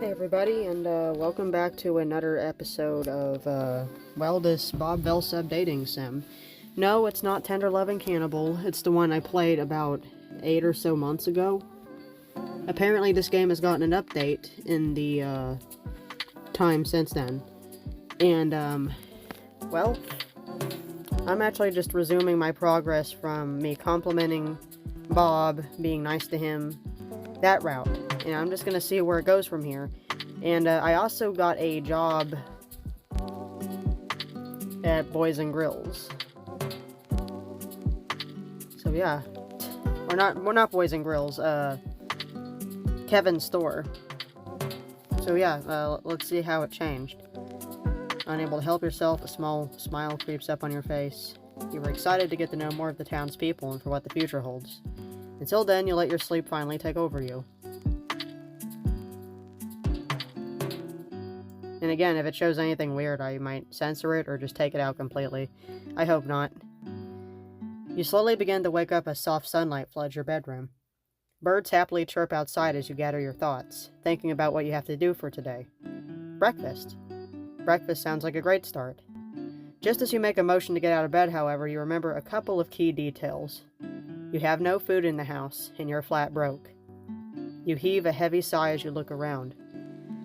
Hey everybody, and welcome back to another episode of, this Bob Velseb dating sim. No, it's not Tender Loving Cannibal, it's the one I played about 8 or so months ago. Apparently this game has gotten an update in the, time since then. And, I'm actually just resuming my progress from me complimenting Bob, being nice to him, that route. And I'm just gonna see where it goes from here. And I also got a job at Boys and Grills. So yeah, we're not Boys and Grills. Kevin's store. So yeah, let's see how it changed. Unable to help yourself, a small smile creeps up on your face. You were excited to get to know more of the town's people and for what the future holds. Until then, you let your sleep finally take over you. And again, if it shows anything weird, I might censor it or just take it out completely. I hope not. You slowly begin to wake up as soft sunlight floods your bedroom. Birds happily chirp outside as you gather your thoughts, thinking about what you have to do for today. Breakfast. Breakfast sounds like a great start. Just as you make a motion to get out of bed, however, you remember a couple of key details. You have no food in the house, and you're flat broke. You heave a heavy sigh as you look around.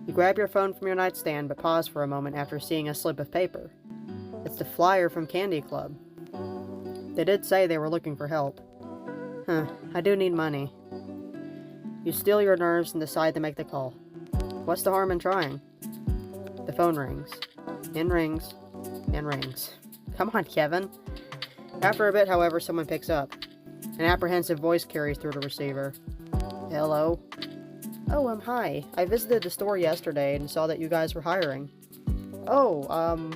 You grab your phone from your nightstand, but pause for a moment after seeing a slip of paper. It's the flyer from Candy Club. They did say they were looking for help. I do need money. You steel your nerves and decide to make the call. What's the harm in trying? The phone rings. And rings. And rings. Come on, Kevin. After a bit, however, someone picks up. An apprehensive voice carries through the receiver. Hello? Oh, hi. I visited the store yesterday and saw that you guys were hiring. Oh,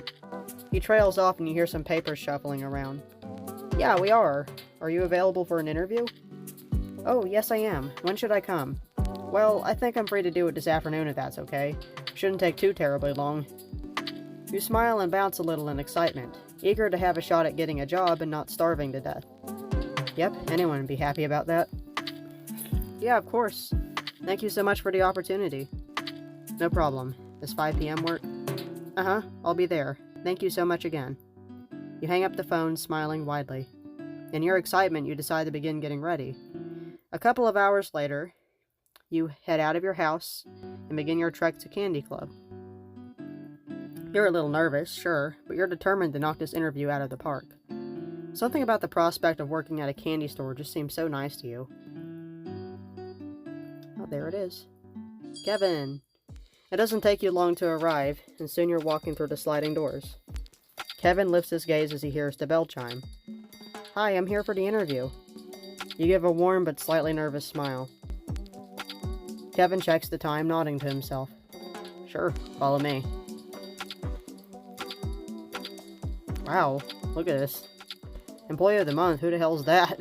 He trails off and you hear some papers shuffling around. Yeah, we are. Are you available for an interview? Oh, yes I am. When should I come? Well, I think I'm free to do it this afternoon if that's okay. Shouldn't take too terribly long. You smile and bounce a little in excitement, eager to have a shot at getting a job and not starving to death. Yep, anyone would be happy about that. Yeah, of course. Thank you so much for the opportunity. No problem. Does 5 p.m. work? Uh-huh, I'll be there. Thank you so much again. You hang up the phone, smiling widely. In your excitement, you decide to begin getting ready. A couple of hours later, you head out of your house and begin your trek to Candy Club. You're a little nervous, sure, but you're determined to knock this interview out of the park. Something about the prospect of working at a candy store just seems so nice to you. Oh, there it is. Kevin! It doesn't take you long to arrive, and soon you're walking through the sliding doors. Kevin lifts his gaze as he hears the bell chime. Hi, I'm here for the interview. You give a warm but slightly nervous smile. Kevin checks the time, nodding to himself. Sure, follow me. Wow, look at this. Employee of the month, who the hell's that?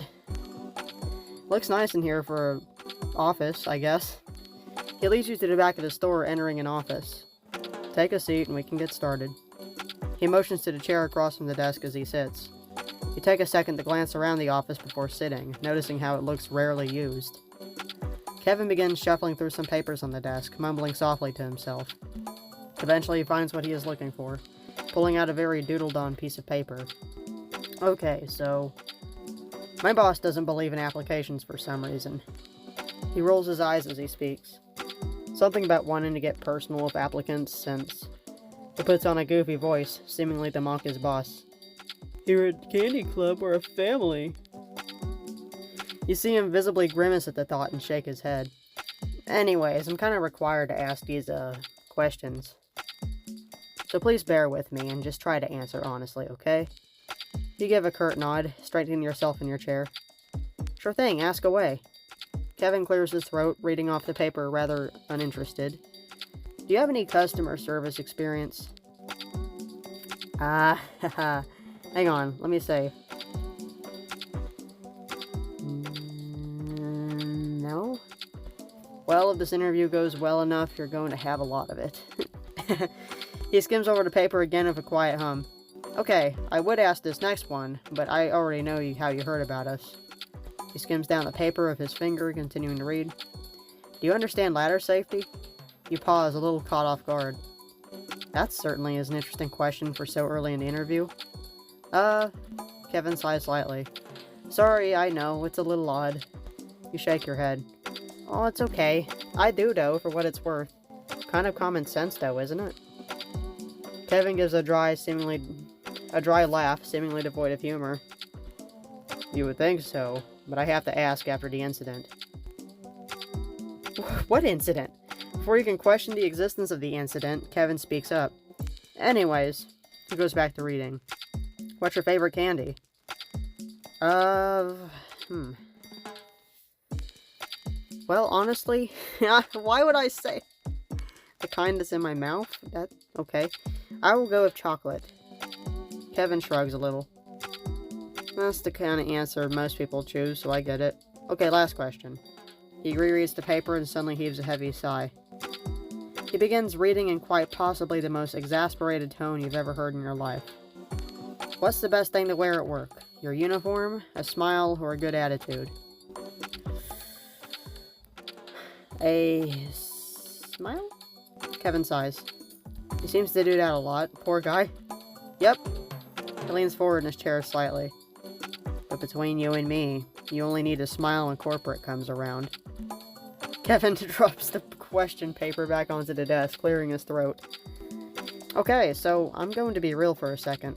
Looks nice in here for an office, I guess. He leads you to the back of the store, entering an office. Take a seat and we can get started. He motions to the chair across from the desk as he sits. You take a second to glance around the office before sitting, noticing how it looks rarely used. Kevin begins shuffling through some papers on the desk, mumbling softly to himself. Eventually he finds what he is looking for, pulling out a very doodled-on piece of paper. Okay, so... my boss doesn't believe in applications for some reason. He rolls his eyes as he speaks. Something about wanting to get personal with applicants since... He puts on a goofy voice, seemingly to mock his boss. Here at Candy Club, we're a family. You see him visibly grimace at the thought and shake his head. Anyways, I'm kind of required to ask these, questions. So please bear with me and just try to answer honestly, okay? You give a curt nod, straightening yourself in your chair. Sure thing, ask away. Kevin clears his throat, reading off the paper rather uninterested. Do you have any customer service experience? Haha. Hang on, let me say. No? Well, if this interview goes well enough, you're going to have a lot of it. He skims over the paper again with a quiet hum. Okay, I would ask this next one, but I already know how you heard about us. He skims down the paper with his finger, continuing to read. Do you understand ladder safety? You pause, a little caught off guard. That certainly is an interesting question for so early in the interview. Kevin sighs slightly. Sorry, I know, it's a little odd. You shake your head. Oh, it's okay. I do, though, for what it's worth. Kind of common sense, though, isn't it? Kevin gives a dry laugh, seemingly devoid of humor. You would think so, but I have to ask after the incident. What incident? Before you can question the existence of the incident, Kevin speaks up. Anyways, he goes back to reading. What's your favorite candy? Well, honestly, why would I say the kind that's in my mouth? That, okay. I will go with chocolate. Kevin shrugs a little. That's the kind of answer most people choose, so I get it. Okay, last question. He rereads the paper and suddenly heaves a heavy sigh. He begins reading in quite possibly the most exasperated tone you've ever heard in your life. What's the best thing to wear at work? Your uniform, a smile, or a good attitude? A smile? Kevin sighs. He seems to do that a lot. Poor guy. Yep. He leans forward in his chair slightly. But between you and me, you only need a smile when corporate comes around. Kevin drops the question paper back onto the desk, clearing his throat. Okay, so I'm going to be real for a second.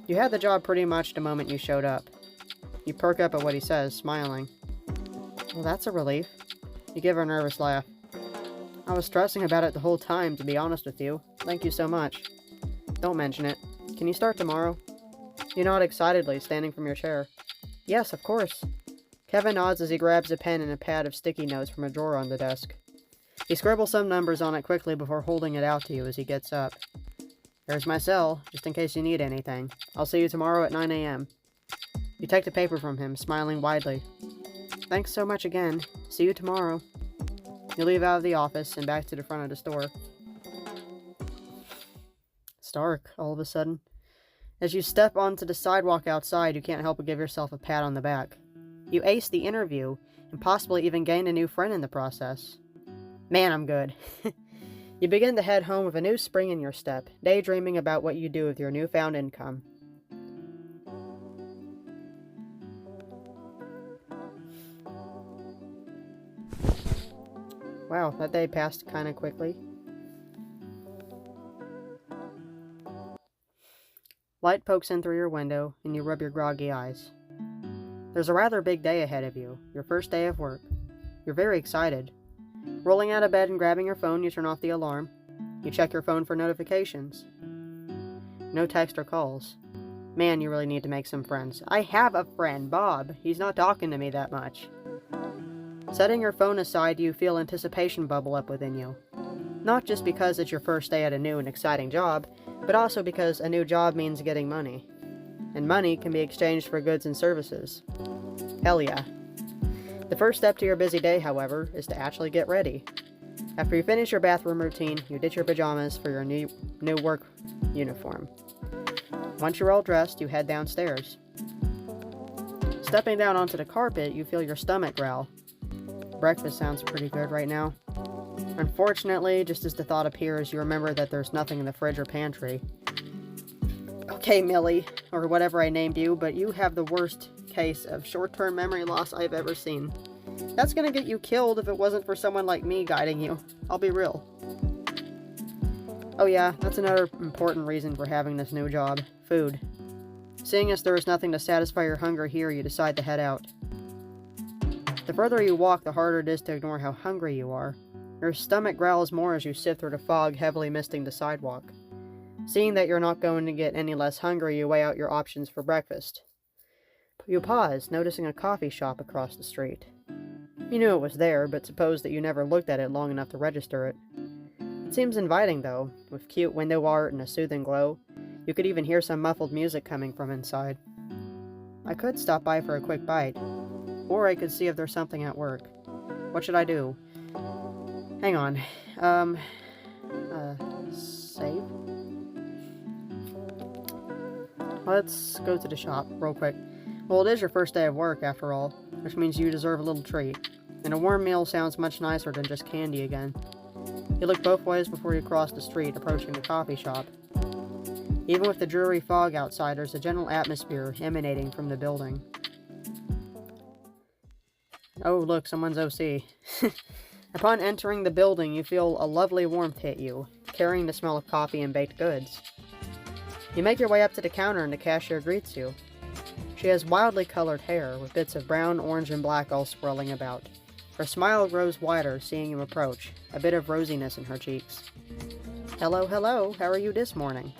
You had the job pretty much the moment you showed up. You perk up at what he says, smiling. Well, that's a relief. You give her a nervous laugh. I was stressing about it the whole time, to be honest with you. Thank you so much. Don't mention it. Can you start tomorrow? You nod excitedly, standing from your chair. Yes, of course. Kevin nods as he grabs a pen and a pad of sticky notes from a drawer on the desk. He scribbles some numbers on it quickly before holding it out to you as he gets up. There's my cell, just in case you need anything. I'll see you tomorrow at 9 a.m. You take the paper from him, smiling widely. Thanks so much again. See you tomorrow. You leave out of the office and back to the front of the store. It's dark, all of a sudden. As you step onto the sidewalk outside, you can't help but give yourself a pat on the back. You aced the interview, and possibly even gained a new friend in the process. Man, I'm good. You begin to head home with a new spring in your step, daydreaming about what you do with your newfound income. Wow, that day passed kind of quickly. Light pokes in through your window, and you rub your groggy eyes. There's a rather big day ahead of you, your first day of work. You're very excited. Rolling out of bed and grabbing your phone, you turn off the alarm. You check your phone for notifications. No text or calls. Man, you really need to make some friends. I have a friend, Bob. He's not talking to me that much. Setting your phone aside, you feel anticipation bubble up within you. Not just because it's your first day at a new and exciting job, but also because a new job means getting money. And money can be exchanged for goods and services. Hell yeah. The first step to your busy day, however, is to actually get ready. After you finish your bathroom routine, you ditch your pajamas for your new work uniform. Once you're all dressed, you head downstairs. Stepping down onto the carpet, you feel your stomach growl. Breakfast sounds pretty good right now. Unfortunately, just as the thought appears, you remember that there's nothing in the fridge or pantry. Okay, Millie, or whatever I named you, but you have the worst case of short-term memory loss I've ever seen. That's gonna get you killed if it wasn't for someone like me guiding you. I'll be real. Oh yeah, that's another important reason for having this new job. Food. Seeing as there is nothing to satisfy your hunger here, you decide to head out. The further you walk, the harder it is to ignore how hungry you are. Your stomach growls more as you sift through the fog, heavily misting the sidewalk. Seeing that you're not going to get any less hungry, you weigh out your options for breakfast. You pause, noticing a coffee shop across the street. You knew it was there, but supposed that you never looked at it long enough to register it. It seems inviting, though, with cute window art and a soothing glow. You could even hear some muffled music coming from inside. I could stop by for a quick bite, or I could see if there's something at work. What should I do? Hang on. Save? Let's go to the shop, real quick. Well, it is your first day of work, after all, which means you deserve a little treat. And a warm meal sounds much nicer than just candy again. You look both ways before you cross the street, approaching the coffee shop. Even with the dreary fog outside, there's a gentle atmosphere emanating from the building. Oh, look, someone's OC. Upon entering the building, you feel a lovely warmth hit you, carrying the smell of coffee and baked goods. You make your way up to the counter and the cashier greets you. She has wildly colored hair, with bits of brown, orange, and black all swirling about. Her smile grows wider, seeing you approach, a bit of rosiness in her cheeks. Hello, hello, how are you this morning?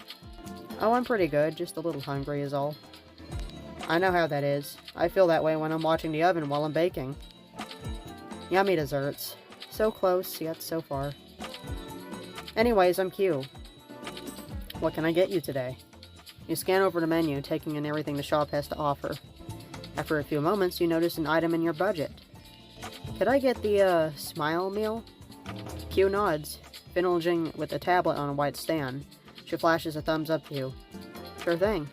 Oh, I'm pretty good, just a little hungry is all. I know how that is. I feel that way when I'm watching the oven while I'm baking. Yummy desserts. So close, yet so far. Anyways, I'm Q. What can I get you today? You scan over the menu, taking in everything the shop has to offer. After a few moments, you notice an item in your budget. Could I get the, smile meal? Q nods, fiddling with a tablet on a white stand. She flashes a thumbs up to you. Sure thing.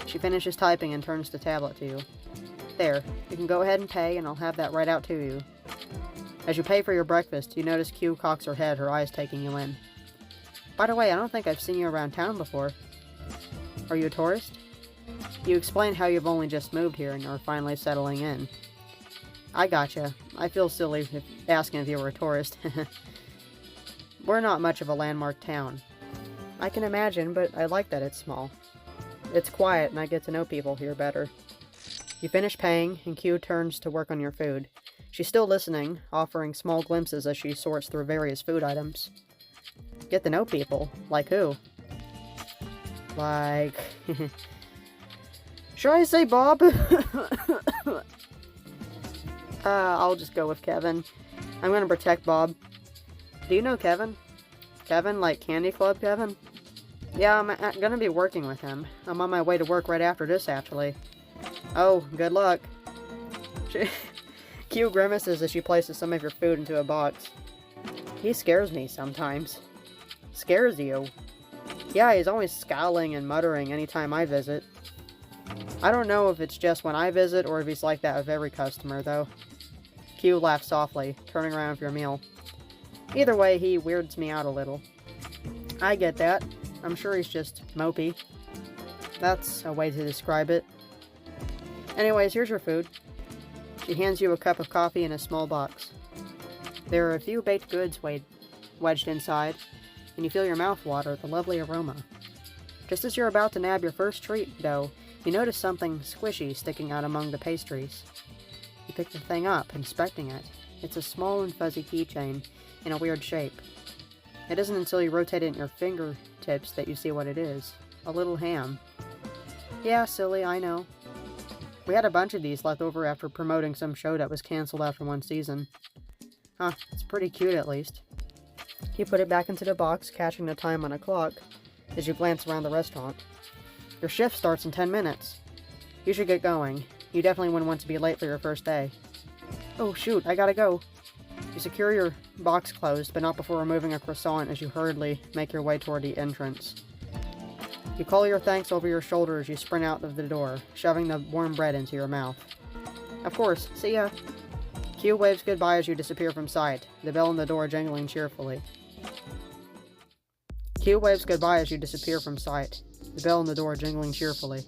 She finishes typing and turns the tablet to you. There, you can go ahead and pay, and I'll have that right out to you. As you pay for your breakfast, you notice Q cocks her head, her eyes taking you in. By the way, I don't think I've seen you around town before. Are you a tourist? You explain how you've only just moved here and are finally settling in. I gotcha. I feel silly asking if you were a tourist. We're not much of a landmark town. I can imagine, but I like that it's small. It's quiet, and I get to know people here better. You finish paying, and Q turns to work on your food. She's still listening, offering small glimpses as she sorts through various food items. Get to know people? Like who? Like... Should I say Bob? I'll just go with Kevin. I'm gonna protect Bob. Do you know Kevin? Kevin, like Candy Club Kevin? Yeah, I'm gonna be working with him. I'm on my way to work right after this, actually. Oh, good luck. Q grimaces as she places some of your food into a box. He scares me sometimes. Scares you? Yeah, he's always scowling and muttering anytime I visit. I don't know if it's just when I visit or if he's like that with every customer, though. Q laughs softly, turning around for your meal. Either way, he weirds me out a little. I get that. I'm sure he's just mopey. That's a way to describe it. Anyways, here's your food. She hands you a cup of coffee in a small box. There are a few baked goods wedged inside, and you feel your mouth water at the lovely aroma. Just as you're about to nab your first treat, though, you notice something squishy sticking out among the pastries. You pick the thing up, inspecting it. It's a small and fuzzy keychain in a weird shape. It isn't until you rotate it in your fingertips that you see what it is. A little ham. Yeah, silly, I know. We had a bunch of these left over after promoting some show that was canceled after one season. Huh, it's pretty cute at least. You put it back into the box, catching the time on a clock, as you glance around the restaurant. Your shift starts in 10 minutes. You should get going. You definitely wouldn't want to be late for your first day. Oh shoot, I gotta go. You secure your box closed, but not before removing a croissant as you hurriedly make your way toward the entrance. You call your thanks over your shoulder as you sprint out of the door, shoving the warm bread into your mouth. Of course, see ya. Q waves goodbye as you disappear from sight, the bell on the door jingling cheerfully. Q waves goodbye as you disappear from sight, the bell on the door jingling cheerfully.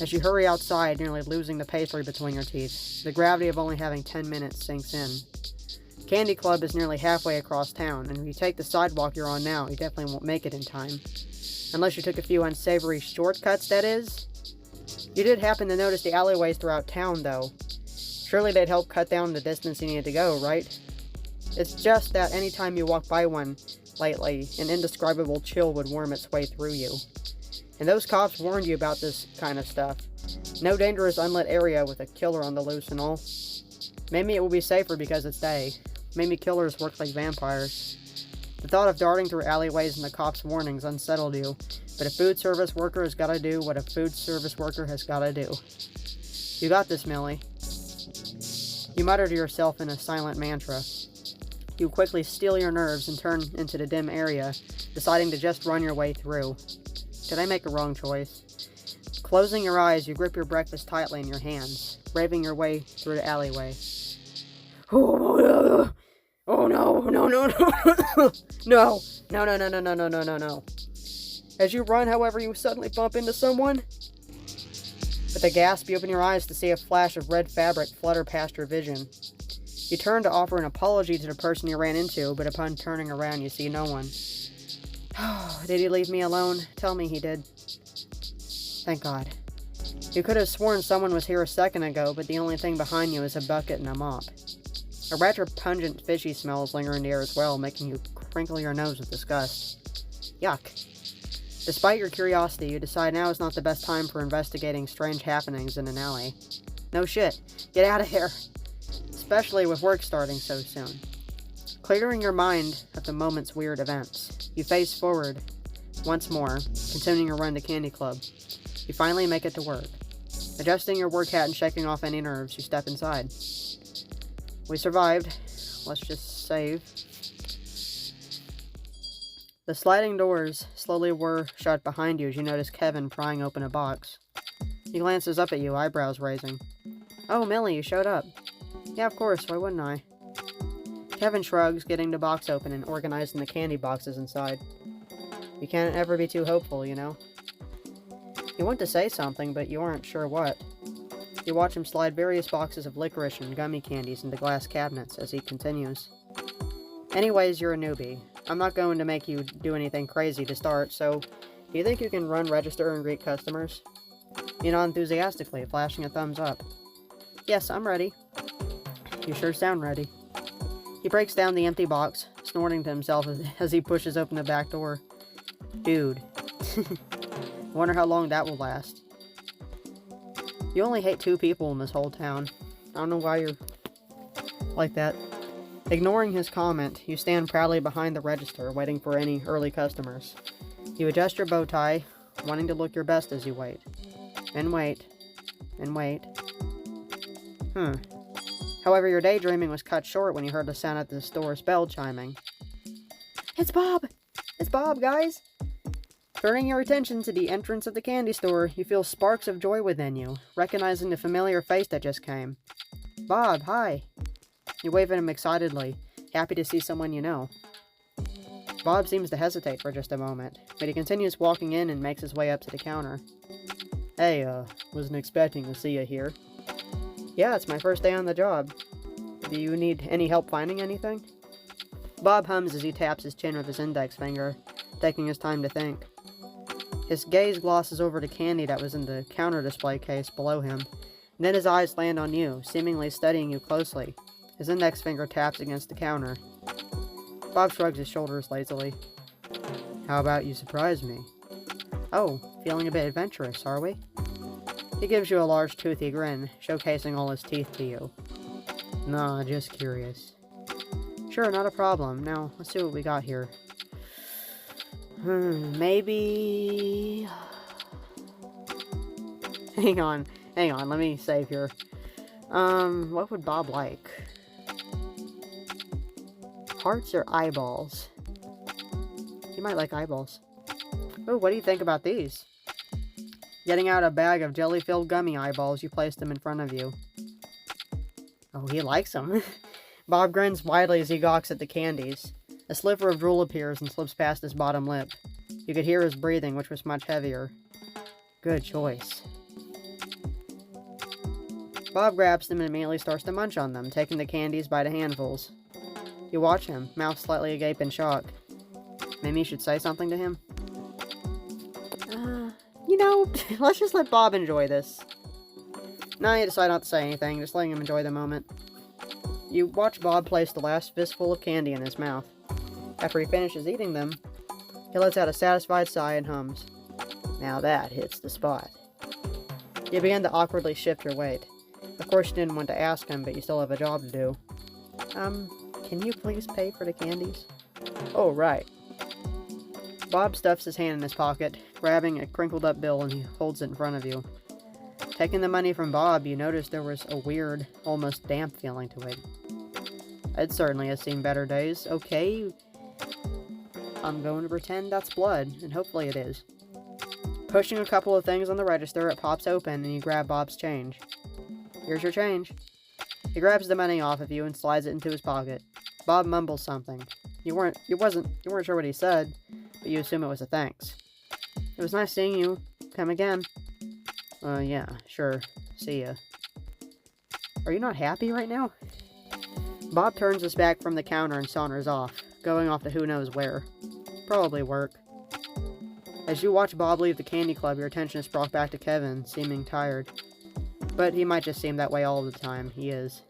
As you hurry outside, nearly losing the pastry between your teeth, the gravity of only having 10 minutes sinks in. Candy Club is nearly halfway across town, and if you take the sidewalk you're on now, you definitely won't make it in time. Unless you took a few unsavory shortcuts, that is. You did happen to notice the alleyways throughout town, though. Surely they'd help cut down the distance you needed to go, right? It's just that anytime you walk by one lately, an indescribable chill would worm its way through you. And those cops warned you about this kind of stuff. No dangerous unlit area with a killer on the loose and all. Maybe it will be safer because it's day. Maybe killers work like vampires. The thought of darting through alleyways and the cops' warnings unsettled you, but a food service worker has gotta do what a food service worker has gotta do. You got this, Millie. You mutter to yourself in a silent mantra. You quickly steel your nerves and turn into the dim area, deciding to just run your way through. Did I make a wrong choice? Closing your eyes, you grip your breakfast tightly in your hands, braving your way through the alleyway. Oh no! no, no, no. No. No, no, no, no, no, no, no, no, no. As you run, however, you suddenly bump into someone. With a gasp, you open your eyes to see a flash of red fabric flutter past your vision. You turn to offer an apology to the person you ran into, but upon turning around, you see no one. Did he leave me alone? Tell me he did. Thank God. You could have sworn someone was here a second ago, but the only thing behind you is a bucket and a mop. A rather pungent, fishy smell is lingering in the air as well, making you crinkle your nose with disgust. Yuck. Despite your curiosity, you decide now is not the best time for investigating strange happenings in an alley. No shit. Get out of here. Especially with work starting so soon. Clearing your mind of the moment's weird events, you face forward once more, continuing your run to Candy Club. You finally make it to work. Adjusting your work hat and shaking off any nerves, you step inside. We survived. Let's just save. The sliding doors slowly whir shut behind you as you notice Kevin prying open a box. He glances up at you, eyebrows raising. Oh, Millie, you showed up. Yeah, of course, why wouldn't I? Kevin shrugs, getting the box open and organizing the candy boxes inside. You can't ever be too hopeful, you know? You want to say something, but you aren't sure what. You watch him slide various boxes of licorice and gummy candies into glass cabinets as he continues. Anyways, you're a newbie. I'm not going to make you do anything crazy to start, so do you think you can run register and greet customers? You nod enthusiastically, flashing a thumbs up. Yes, I'm ready. You sure sound ready. He breaks down the empty box, snorting to himself as he pushes open the back door. Dude. Wonder how long that will last. You only hate 2 people in this whole town. I don't know why you're like that. Ignoring his comment, you stand proudly behind the register, waiting for any early customers. You adjust your bow tie, wanting to look your best as you wait. And wait. And wait. However, your daydreaming was cut short when you heard the sound at the store's bell chiming. It's Bob! It's Bob, guys! Turning your attention to the entrance of the candy store, you feel sparks of joy within you, recognizing the familiar face that just came. Bob, hi! You wave at him excitedly, happy to see someone you know. Bob seems to hesitate for just a moment, but he continues walking in and makes his way up to the counter. Hey, wasn't expecting to see you here. Yeah, it's my first day on the job. Do you need any help finding anything? Bob hums as he taps his chin with his index finger, taking his time to think. His gaze glosses over the candy that was in the counter display case below him, and then his eyes land on you, seemingly studying you closely. His index finger taps against the counter. Bob shrugs his shoulders lazily. How about you surprise me? Oh, feeling a bit adventurous, are we? He gives you a large toothy grin, showcasing all his teeth to you. Nah, just curious. Sure, not a problem. Now, let's see what we got here. Maybe... Hang on, let me save here. What would Bob like? Hearts or eyeballs? He might like eyeballs. Oh, what do you think about these? Getting out a bag of jelly-filled gummy eyeballs, you place them in front of you. Oh, he likes them. Bob grins widely as he gawks at the candies. A sliver of drool appears and slips past his bottom lip. You could hear his breathing, which was much heavier. Good choice. Bob grabs them and immediately starts to munch on them, taking the candies by the handfuls. You watch him, mouth slightly agape in shock. Maybe you should say something to him? You know, let's just let Bob enjoy this. No, you decide not to say anything, just letting him enjoy the moment. You watch Bob place the last fistful of candy in his mouth. After he finishes eating them, he lets out a satisfied sigh and hums. Now that hits the spot. You begin to awkwardly shift your weight. Of course you didn't want to ask him, but you still have a job to do. Can you please pay for the candies? Oh, right. Bob stuffs his hand in his pocket, grabbing a crinkled up bill, and he holds it in front of you. Taking the money from Bob, you notice there was a weird, almost damp feeling to it. It certainly has seen better days. Okay, I'm going to pretend that's blood, and hopefully it is. Pushing a couple of things on the register, it pops open, and you grab Bob's change. Here's your change. He grabs the money off of you and slides it into his pocket. Bob mumbles something. You weren't sure what he said, but you assume it was a thanks. It was nice seeing you. Come again. Yeah, sure. See ya. Are you not happy right now? Bob turns his back from the counter and saunters off, going off to who knows where. Probably work. As you watch Bob leave the candy club, your attention is brought back to Kevin, seeming tired. But he might just seem that way all the time. He is.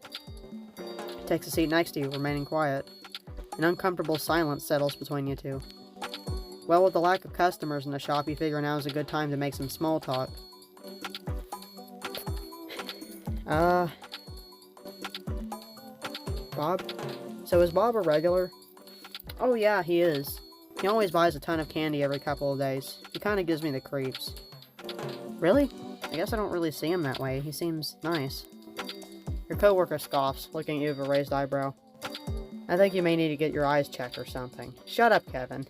He takes a seat next to you, remaining quiet. An uncomfortable silence settles between you two. Well, with the lack of customers in the shop, you figure now is a good time to make some small talk. Bob? So is Bob a regular? Oh yeah, he is. He always buys a ton of candy every couple of days. He kinda gives me the creeps. Really? I guess I don't really see him that way. He seems nice. Your coworker scoffs, looking at you with a raised eyebrow. I think you may need to get your eyes checked or something. Shut up, Kevin.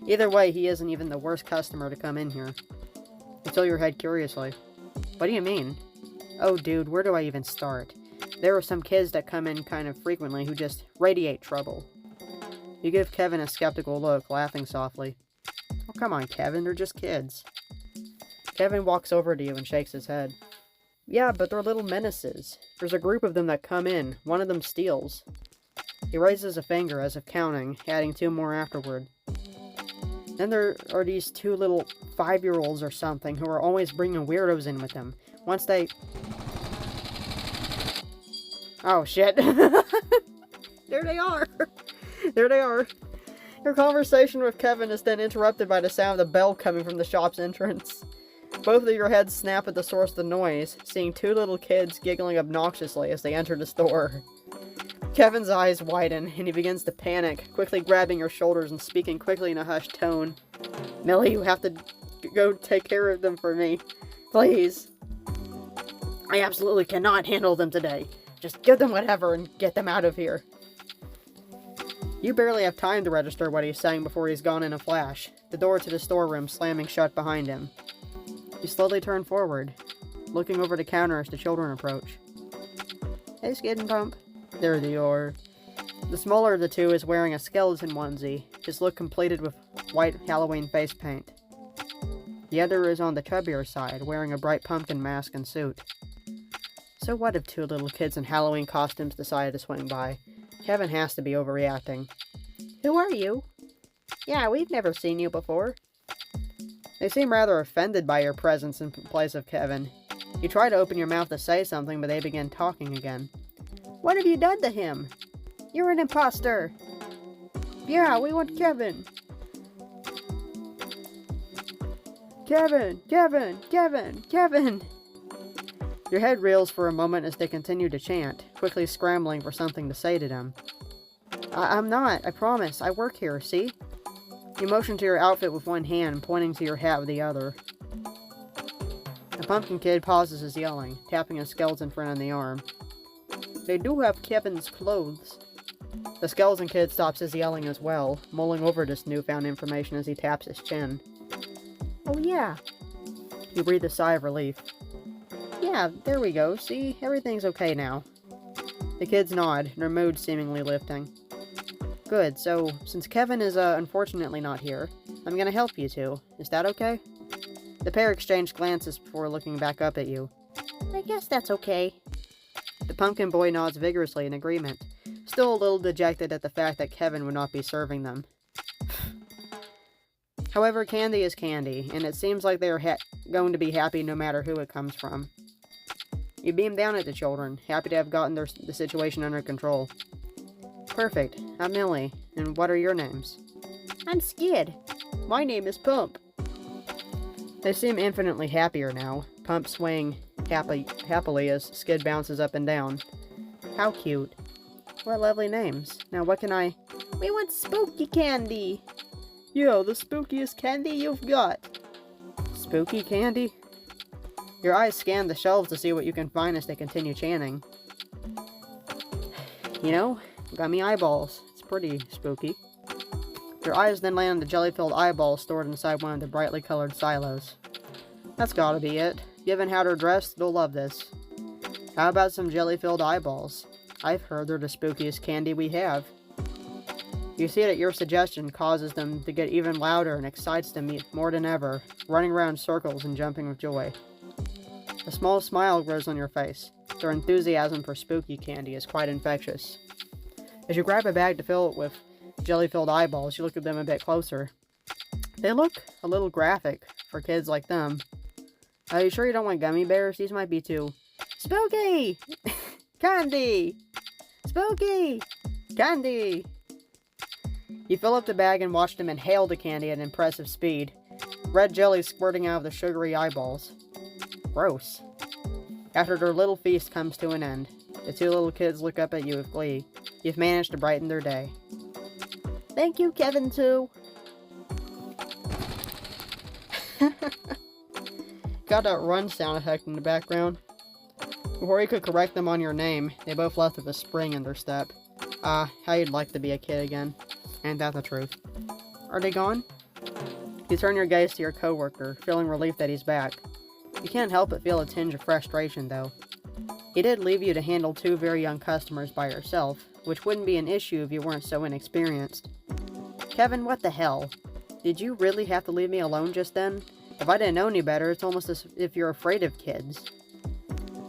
Either way, he isn't even the worst customer to come in here. You tilt your head curiously. What do you mean? Oh, dude, where do I even start? There are some kids that come in kind of frequently who just radiate trouble. You give Kevin a skeptical look, laughing softly. Oh, come on, Kevin, they're just kids. Kevin walks over to you and shakes his head. Yeah, but they're little menaces. There's a group of them that come in. One of them steals. He raises a finger as if counting, adding 2 more afterward. Then there are these 2 little 5-year-olds or something who are always bringing weirdos in with them. Once they... Oh, shit. There they are. There they are. Your conversation with Kevin is then interrupted by the sound of the bell coming from the shop's entrance. Both of your heads snap at the source of the noise, seeing 2 little kids giggling obnoxiously as they enter the store. Kevin's eyes widen, and he begins to panic, quickly grabbing your shoulders and speaking quickly in a hushed tone. Millie, you have to go take care of them for me. Please. I absolutely cannot handle them today. Just give them whatever and get them out of here. You barely have time to register what he's saying before he's gone in a flash, the door to the storeroom slamming shut behind him. You slowly turn forward, looking over the counter as the children approach. Hey, Skid and Pump. There they are. The smaller of the 2 is wearing a skeleton onesie, his look completed with white Halloween face paint. The other is on the chubbier side, wearing a bright pumpkin mask and suit. So what if 2 little kids in Halloween costumes decided to swing by? Kevin has to be overreacting. Who are you? Yeah, we've never seen you before. They seem rather offended by your presence in place of Kevin. You try to open your mouth to say something, but they begin talking again. What have you done to him? You're an imposter. Yeah, we want Kevin. Kevin, Kevin, Kevin, Kevin. Your head reels for a moment as they continue to chant, quickly scrambling for something to say to them. I'm not, I promise. I work here, see? You motion to your outfit with one hand, pointing to your hat with the other. The pumpkin kid pauses his yelling, tapping a skeleton friend on the arm. They do have Kevin's clothes. The skeleton kid stops his yelling as well, mulling over this newfound information as he taps his chin. Oh yeah. You breathe a sigh of relief. Yeah, there we go. See, everything's okay now. The kids nod, their mood seemingly lifting. Good, so, since Kevin is, unfortunately not here, I'm gonna help you two. Is that okay? The pair exchange glances before looking back up at you. I guess that's okay. The pumpkin boy nods vigorously in agreement, still a little dejected at the fact that Kevin would not be serving them. However, candy is candy, and it seems like they are going to be happy no matter who it comes from. You beam down at the children, happy to have gotten the situation under control. Perfect. I'm Millie, and what are your names? I'm Skid. My name is Pump. They seem infinitely happier now, Pump swaying happily as Skid bounces up and down. How cute. What lovely names. Now what can I... We want spooky candy! Yo, the spookiest candy you've got! Spooky candy? Your eyes scan the shelves to see what you can find as they continue chanting. You know, got me eyeballs. It's pretty spooky. Your eyes then land on the jelly-filled eyeballs stored inside one of the brightly colored silos. That's gotta be it. Given how they're dressed, they'll love this. How about some jelly-filled eyeballs? I've heard they're the spookiest candy we have. You see that your suggestion causes them to get even louder and excites them more than ever, running around circles and jumping with joy. A small smile grows on your face. Their enthusiasm for spooky candy is quite infectious. As you grab a bag to fill it with jelly-filled eyeballs, you look at them a bit closer. They look a little graphic for kids like them. Are you sure you don't want gummy bears? These might be too spooky! Candy! Spooky! Candy! You fill up the bag and watch them inhale the candy at impressive speed. Red jelly squirting out of the sugary eyeballs. Gross. After their little feast comes to an end, the two little kids look up at you with glee. You've managed to brighten their day. Thank you, Kevin, too. Got that run sound effect in the background. Before you could correct them on your name, they both left with a spring in their step. How you'd like to be a kid again. Ain't that the truth? Are they gone? You turn your gaze to your coworker, feeling relief that he's back. You can't help but feel a tinge of frustration, though. He did leave you to handle two very young customers by yourself, which wouldn't be an issue if you weren't so inexperienced. Kevin, what the hell? Did you really have to leave me alone just then? If I didn't know any better, it's almost as if you're afraid of kids.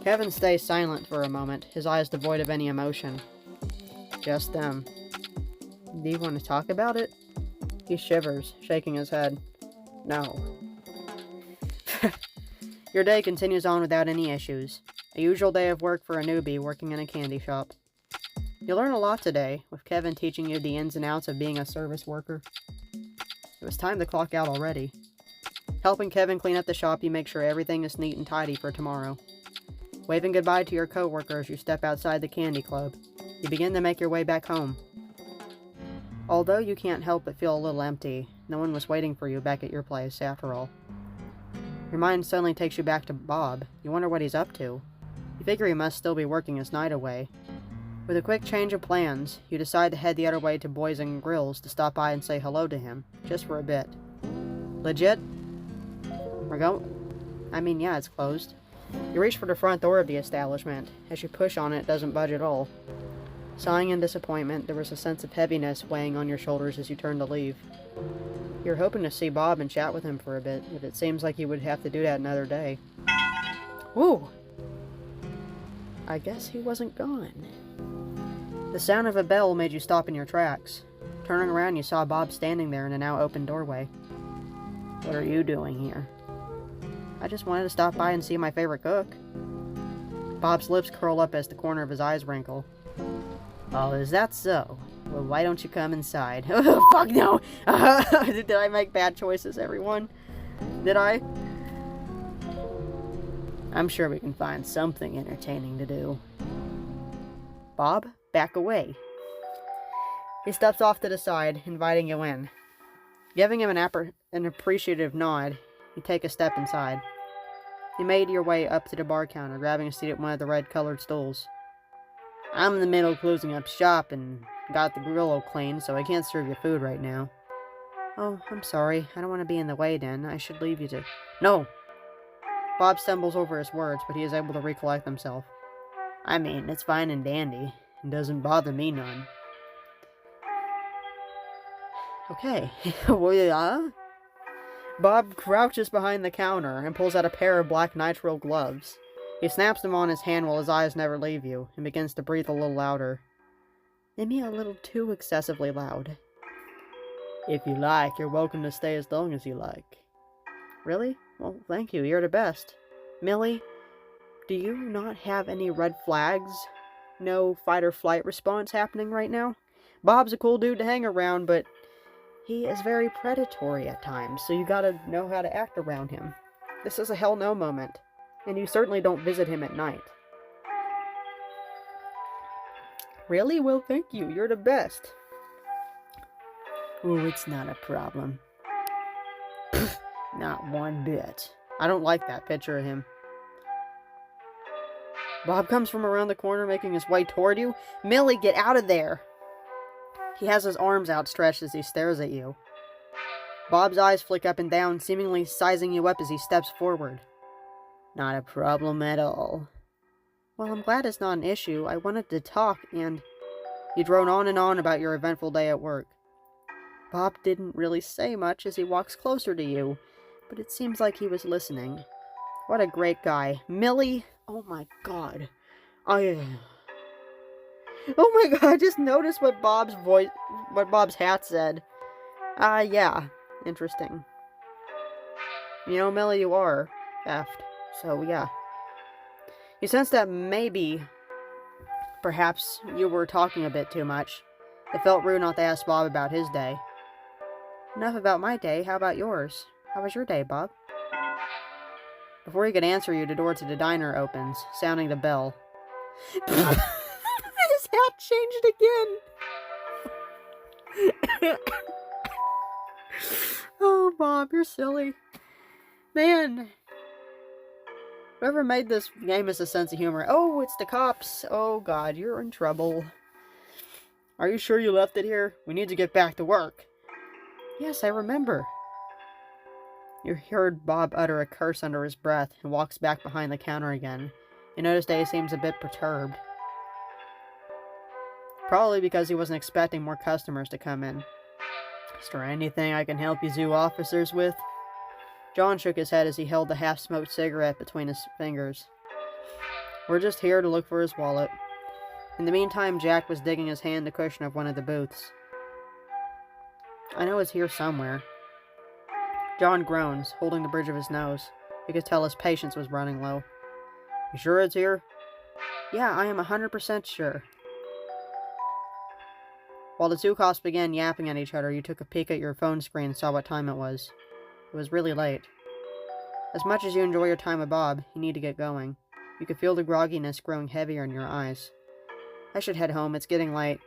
Kevin stays silent for a moment, his eyes devoid of any emotion. Just them. Do you want to talk about it? He shivers, shaking his head. No. Your day continues on without any issues. A usual day of work for a newbie working in a candy shop. You learn a lot today, with Kevin teaching you the ins and outs of being a service worker. It was time to clock out already. Helping Kevin clean up the shop, you make sure everything is neat and tidy for tomorrow. Waving goodbye to your coworker as you step outside the candy club, you begin to make your way back home. Although you can't help but feel a little empty, no one was waiting for you back at your place, after all. Your mind suddenly takes you back to Bob. You wonder what he's up to. You figure he must still be working his night away. With a quick change of plans, you decide to head the other way to Boys and Grills to stop by and say hello to him, just for a bit. Legit? Yeah, it's closed. You reach for the front door of the establishment. As you push on it, it doesn't budge at all. Sighing in disappointment, there was a sense of heaviness weighing on your shoulders as you turned to leave. You were hoping to see Bob and chat with him for a bit, but it seems like you would have to do that another day. Woo! I guess he wasn't gone. The sound of a bell made you stop in your tracks. Turning around, you saw Bob standing there in a now open doorway. What are you doing here? I just wanted to stop by and see my favorite cook. Bob's lips curl up as the corner of his eyes wrinkle. Oh, is that so? Well, why don't you come inside? Oh, fuck no! Did I make bad choices, everyone? Did I? I'm sure we can find something entertaining to do. Bob, back away. He steps off to the side, inviting you in. Giving him an appreciative nod, you take a step inside. You made your way up to the bar counter, grabbing a seat at one of the red-colored stools. I'm in the middle of closing up shop and got the grill all clean, so I can't serve you food right now. Oh, I'm sorry. I don't want to be in the way then. I should leave you to... No! Bob stumbles over his words, but he is able to recollect himself. I mean, it's fine and dandy. It doesn't bother me none. Okay. Bob crouches behind the counter and pulls out a pair of black nitrile gloves. He snaps them on his hand while his eyes never leave you, and begins to breathe a little louder. Maybe a little too excessively loud. If you like, you're welcome to stay as long as you like. Really? Well, thank you, you're the best. Millie, do you not have any red flags? No fight or flight response happening right now? Bob's a cool dude to hang around, but he is very predatory at times, so you gotta know how to act around him. This is a hell no moment. And you certainly don't visit him at night. Really? Well, thank you. You're the best. Oh, it's not a problem. Not one bit. I don't like that picture of him. Bob comes from around the corner, making his way toward you. Millie, get out of there! He has his arms outstretched as he stares at you. Bob's eyes flick up and down, seemingly sizing you up as he steps forward. Not a problem at all. Well, I'm glad it's not an issue. I wanted to talk, and... You drone on and on about your eventful day at work. Bob didn't really say much as he walks closer to you, but it seems like he was listening. What a great guy. Millie? Oh my god. Oh my god, I just noticed what Bob's hat said. Yeah. Interesting. You know, Millie, you are effed. So, yeah. You sense that maybe, perhaps, you were talking a bit too much. It felt rude not to ask Bob about his day. Enough about my day, how about yours? How was your day, Bob? Before he could answer you, the door to the diner opens, sounding the bell. His hat changed again! Oh, Bob, you're silly. Man. Whoever made this game has a sense of humor. Oh, it's the cops. Oh, God, you're in trouble. Are you sure you left it here? We need to get back to work. Yes, I remember. You heard Bob utter a curse under his breath and walks back behind the counter again. You notice that he seems a bit perturbed. Probably because he wasn't expecting more customers to come in. Is there anything I can help you zoo officers with? John shook his head as he held the half-smoked cigarette between his fingers. We're just here to look for his wallet. In the meantime, Jack was digging his hand in the cushion of one of the booths. I know it's here somewhere. John groans, holding the bridge of his nose. You could tell his patience was running low. You sure it's here? Yeah, I am 100% sure. While the two cops began yapping at each other, you took a peek at your phone screen and saw what time it was. It was really late. As much as you enjoy your time with Bob, you need to get going. You could feel the grogginess growing heavier in your eyes. I should head home, it's getting late.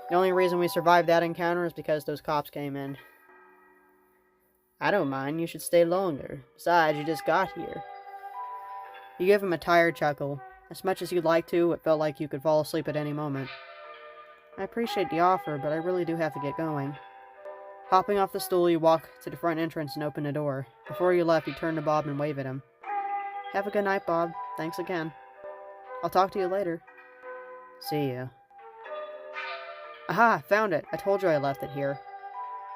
The only reason we survived that encounter is because those cops came in. I don't mind, you should stay longer. Besides, you just got here. You give him a tired chuckle. As much as you'd like to, it felt like you could fall asleep at any moment. I appreciate the offer, but I really do have to get going. Hopping off the stool, you walk to the front entrance and open the door. Before you left, you turn to Bob and wave at him. Have a good night, Bob. Thanks again. I'll talk to you later. See ya. Aha! Found it! I told you I left it here.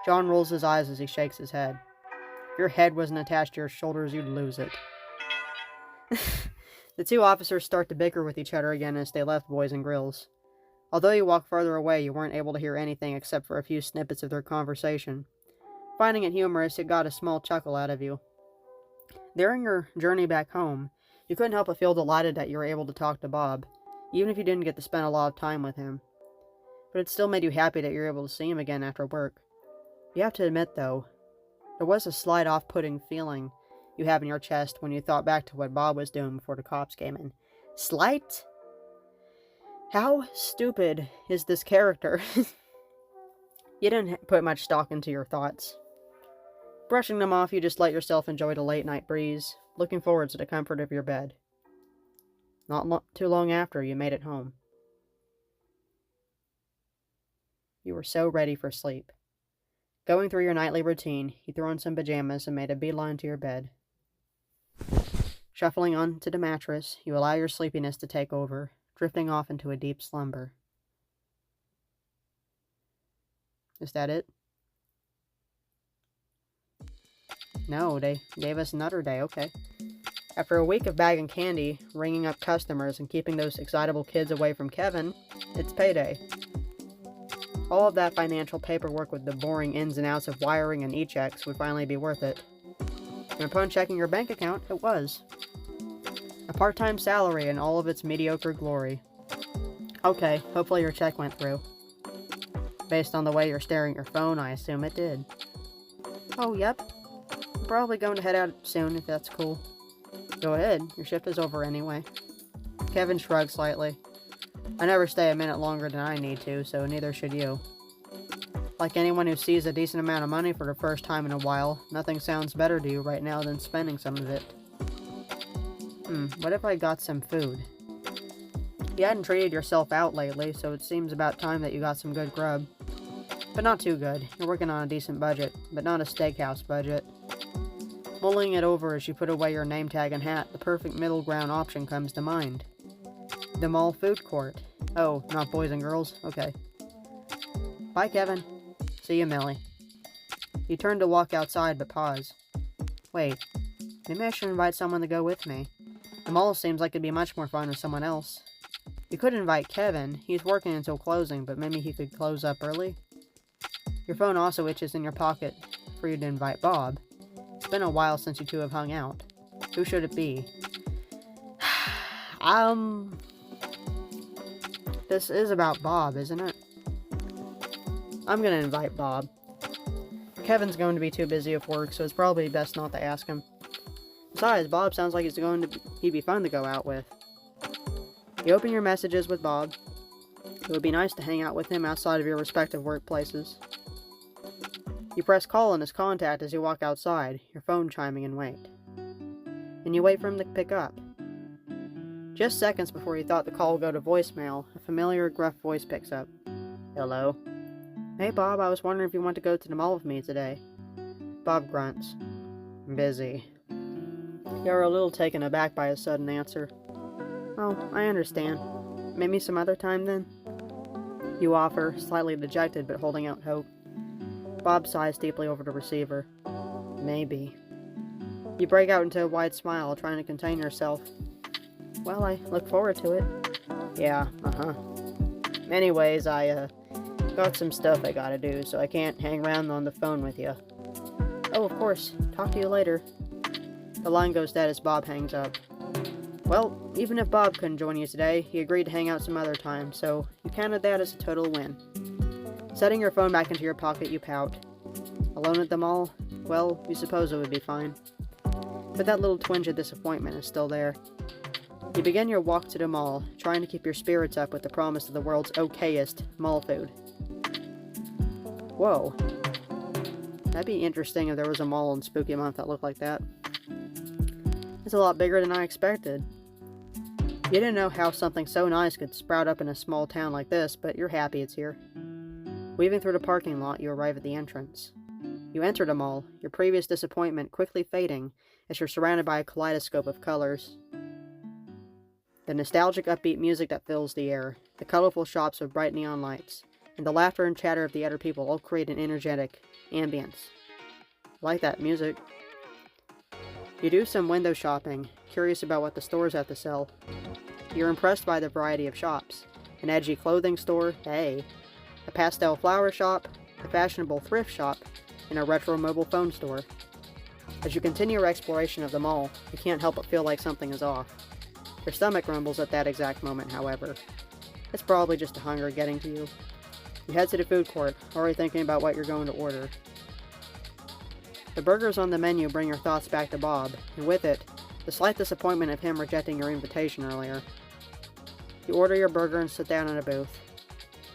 John rolls his eyes as he shakes his head. If your head wasn't attached to your shoulders, you'd lose it. The two officers start to bicker with each other again as they left Boys and Grills. Although you walked farther away, you weren't able to hear anything except for a few snippets of their conversation. Finding it humorous, it got a small chuckle out of you. During your journey back home, you couldn't help but feel delighted that you were able to talk to Bob, even if you didn't get to spend a lot of time with him. But it still made you happy that you were able to see him again after work. You have to admit, though, there was a slight off-putting feeling you have in your chest when you thought back to what Bob was doing before the cops came in. Slight? How stupid is this character? You didn't put much stock into your thoughts. Brushing them off, you just let yourself enjoy the late-night breeze, looking forward to the comfort of your bed. Not too long after, you made it home. You were so ready for sleep. Going through your nightly routine, you threw on some pajamas and made a beeline to your bed. Shuffling onto the mattress, you allow your sleepiness to take over, drifting off into a deep slumber. Is that it? No, they gave us another day, okay. After a week of bagging candy, ringing up customers, and keeping those excitable kids away from Kevin, it's payday. All of that financial paperwork with the boring ins and outs of wiring and e-checks would finally be worth it. And upon checking your bank account, it was. A part-time salary in all of its mediocre glory. Okay, hopefully your check went through. Based on the way you're staring at your phone, I assume it did. Oh, yep. I'm probably going to head out soon, if that's cool. Go ahead, your shift is over anyway. Kevin shrugged slightly. I never stay a minute longer than I need to, so neither should you. Like anyone who sees a decent amount of money for the first time in a while, nothing sounds better to you right now than spending some of it. What if I got some food? You hadn't treated yourself out lately, so it seems about time that you got some good grub. But not too good. You're working on a decent budget, but not a steakhouse budget. Mulling it over as you put away your name tag and hat, the perfect middle ground option comes to mind. The mall food court. Oh, not boys and girls? Okay. Bye, Kevin. See you, Millie. You turn to walk outside, but pause. Wait, maybe I should invite someone to go with me. The mall seems like it'd be much more fun with someone else. You could invite Kevin. He's working until closing, but maybe he could close up early. Your phone also itches in your pocket for you to invite Bob. It's been a while since you two have hung out. Who should it be? This is about Bob, isn't it? I'm gonna invite Bob. Kevin's going to be too busy with work, so it's probably best not to ask him. Besides, Bob sounds like he'd be fun to go out with. You open your messages with Bob. It would be nice to hang out with him outside of your respective workplaces. You press call on his contact as you walk outside, your phone chiming, and wait. And you wait for him to pick up. Just seconds before you thought the call would go to voicemail, a familiar, gruff voice picks up. Hello? Hey, Bob, I was wondering if you want to go to the mall with me today. Bob grunts. Busy. You're a little taken aback by his sudden answer. Oh, I understand. Maybe some other time then? You offer, slightly dejected but holding out hope. Bob sighs deeply over the receiver. Maybe. You break out into a wide smile, trying to contain yourself. Well, I look forward to it. Yeah, Anyways, I, got some stuff I gotta do, so I can't hang around on the phone with you. Oh, of course. Talk to you later. The line goes dead as Bob hangs up. Well, even if Bob couldn't join you today, he agreed to hang out some other time, so you counted that as a total win. Setting your phone back into your pocket, you pout. Alone at the mall? Well, you suppose it would be fine. But that little twinge of disappointment is still there. You begin your walk to the mall, trying to keep your spirits up with the promise of the world's okayest mall food. Whoa. That'd be interesting if there was a mall in Spooky Month that looked like that. It's a lot bigger than I expected. You didn't know how something so nice could sprout up in a small town like this, but you're happy it's here. Weaving through the parking lot, you arrive at the entrance. You enter the mall, your previous disappointment quickly fading as you're surrounded by a kaleidoscope of colors. The nostalgic upbeat music that fills the air, the colorful shops with bright neon lights, and the laughter and chatter of the other people all create an energetic ambience. I like that music. You do some window shopping, curious about what the stores have to sell. You're impressed by the variety of shops. An edgy clothing store, hey. A pastel flower shop, a fashionable thrift shop, and a retro mobile phone store. As you continue your exploration of the mall, you can't help but feel like something is off. Your stomach rumbles at that exact moment, however. It's probably just a hunger getting to you. You head to the food court, already thinking about what you're going to order. The burgers on the menu bring your thoughts back to Bob, and with it, the slight disappointment of him rejecting your invitation earlier. You order your burger and sit down in a booth.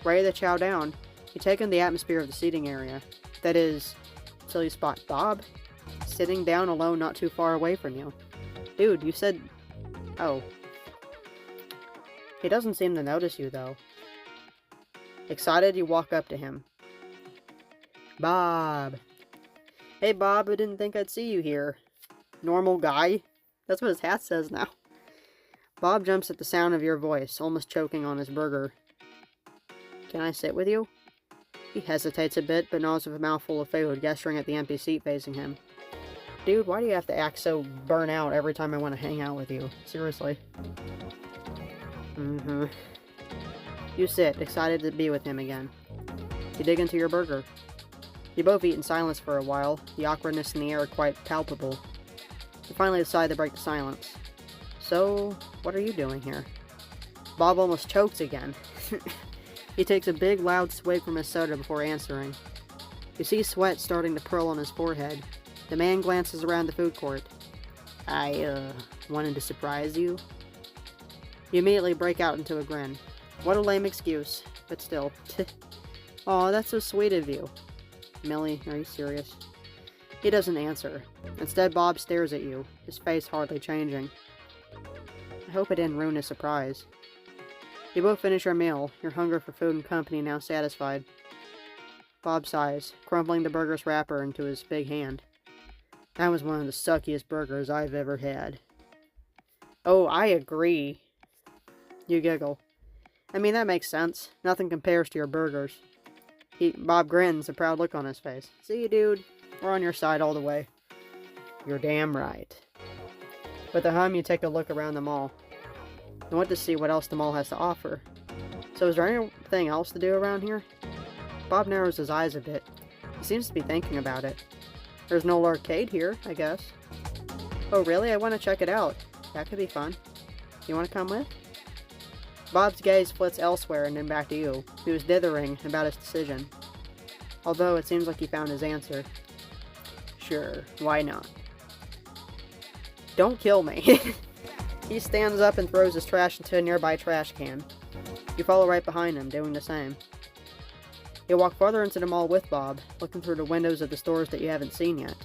Ready to chow down, you take in the atmosphere of the seating area. That is, until you spot Bob, sitting down alone not too far away from you. Dude, you said... Oh. He doesn't seem to notice you, though. Excited, you walk up to him. Bob. Hey, Bob, I didn't think I'd see you here. Normal guy? That's what his hat says now. Bob jumps at the sound of your voice, almost choking on his burger. Can I sit with you? He hesitates a bit, but nods with a mouthful of food, gesturing at the empty seat facing him. Dude, why do you have to act so burnt out every time I want to hang out with you? Seriously. You sit, excited to be with him again. You dig into your burger. You both eat in silence for a while, the awkwardness in the air quite palpable. You finally decide to break the silence. So, what are you doing here? Bob almost chokes again. He takes a big, loud swig from his soda before answering. You see sweat starting to pearl on his forehead. The man glances around the food court. I, wanted to surprise you. You immediately break out into a grin. What a lame excuse, but still. Aw, that's so sweet of you. Millie, are you serious? He doesn't answer. Instead, Bob stares at you, his face hardly changing. I hope I didn't ruin his surprise. You both finish your meal, your hunger for food and company now satisfied. Bob sighs, crumpling the burger's wrapper into his big hand. That was one of the suckiest burgers I've ever had. Oh, I agree. You giggle. I mean, that makes sense. Nothing compares to your burgers. Bob grins, a proud look on his face. See, dude, we're on your side all the way. You're damn right. With a hum, you take a look around the mall. You want to see what else the mall has to offer. So is there anything else to do around here? Bob narrows his eyes a bit. He seems to be thinking about it. There's no arcade here, I guess. Oh really? I want to check it out. That could be fun. You want to come with? Bob's gaze flits elsewhere and then back to you. He was dithering about his decision. Although it seems like he found his answer. Sure, why not? Don't kill me. He stands up and throws his trash into a nearby trash can. You follow right behind him, doing the same. You walk farther into the mall with Bob, looking through the windows of the stores that you haven't seen yet.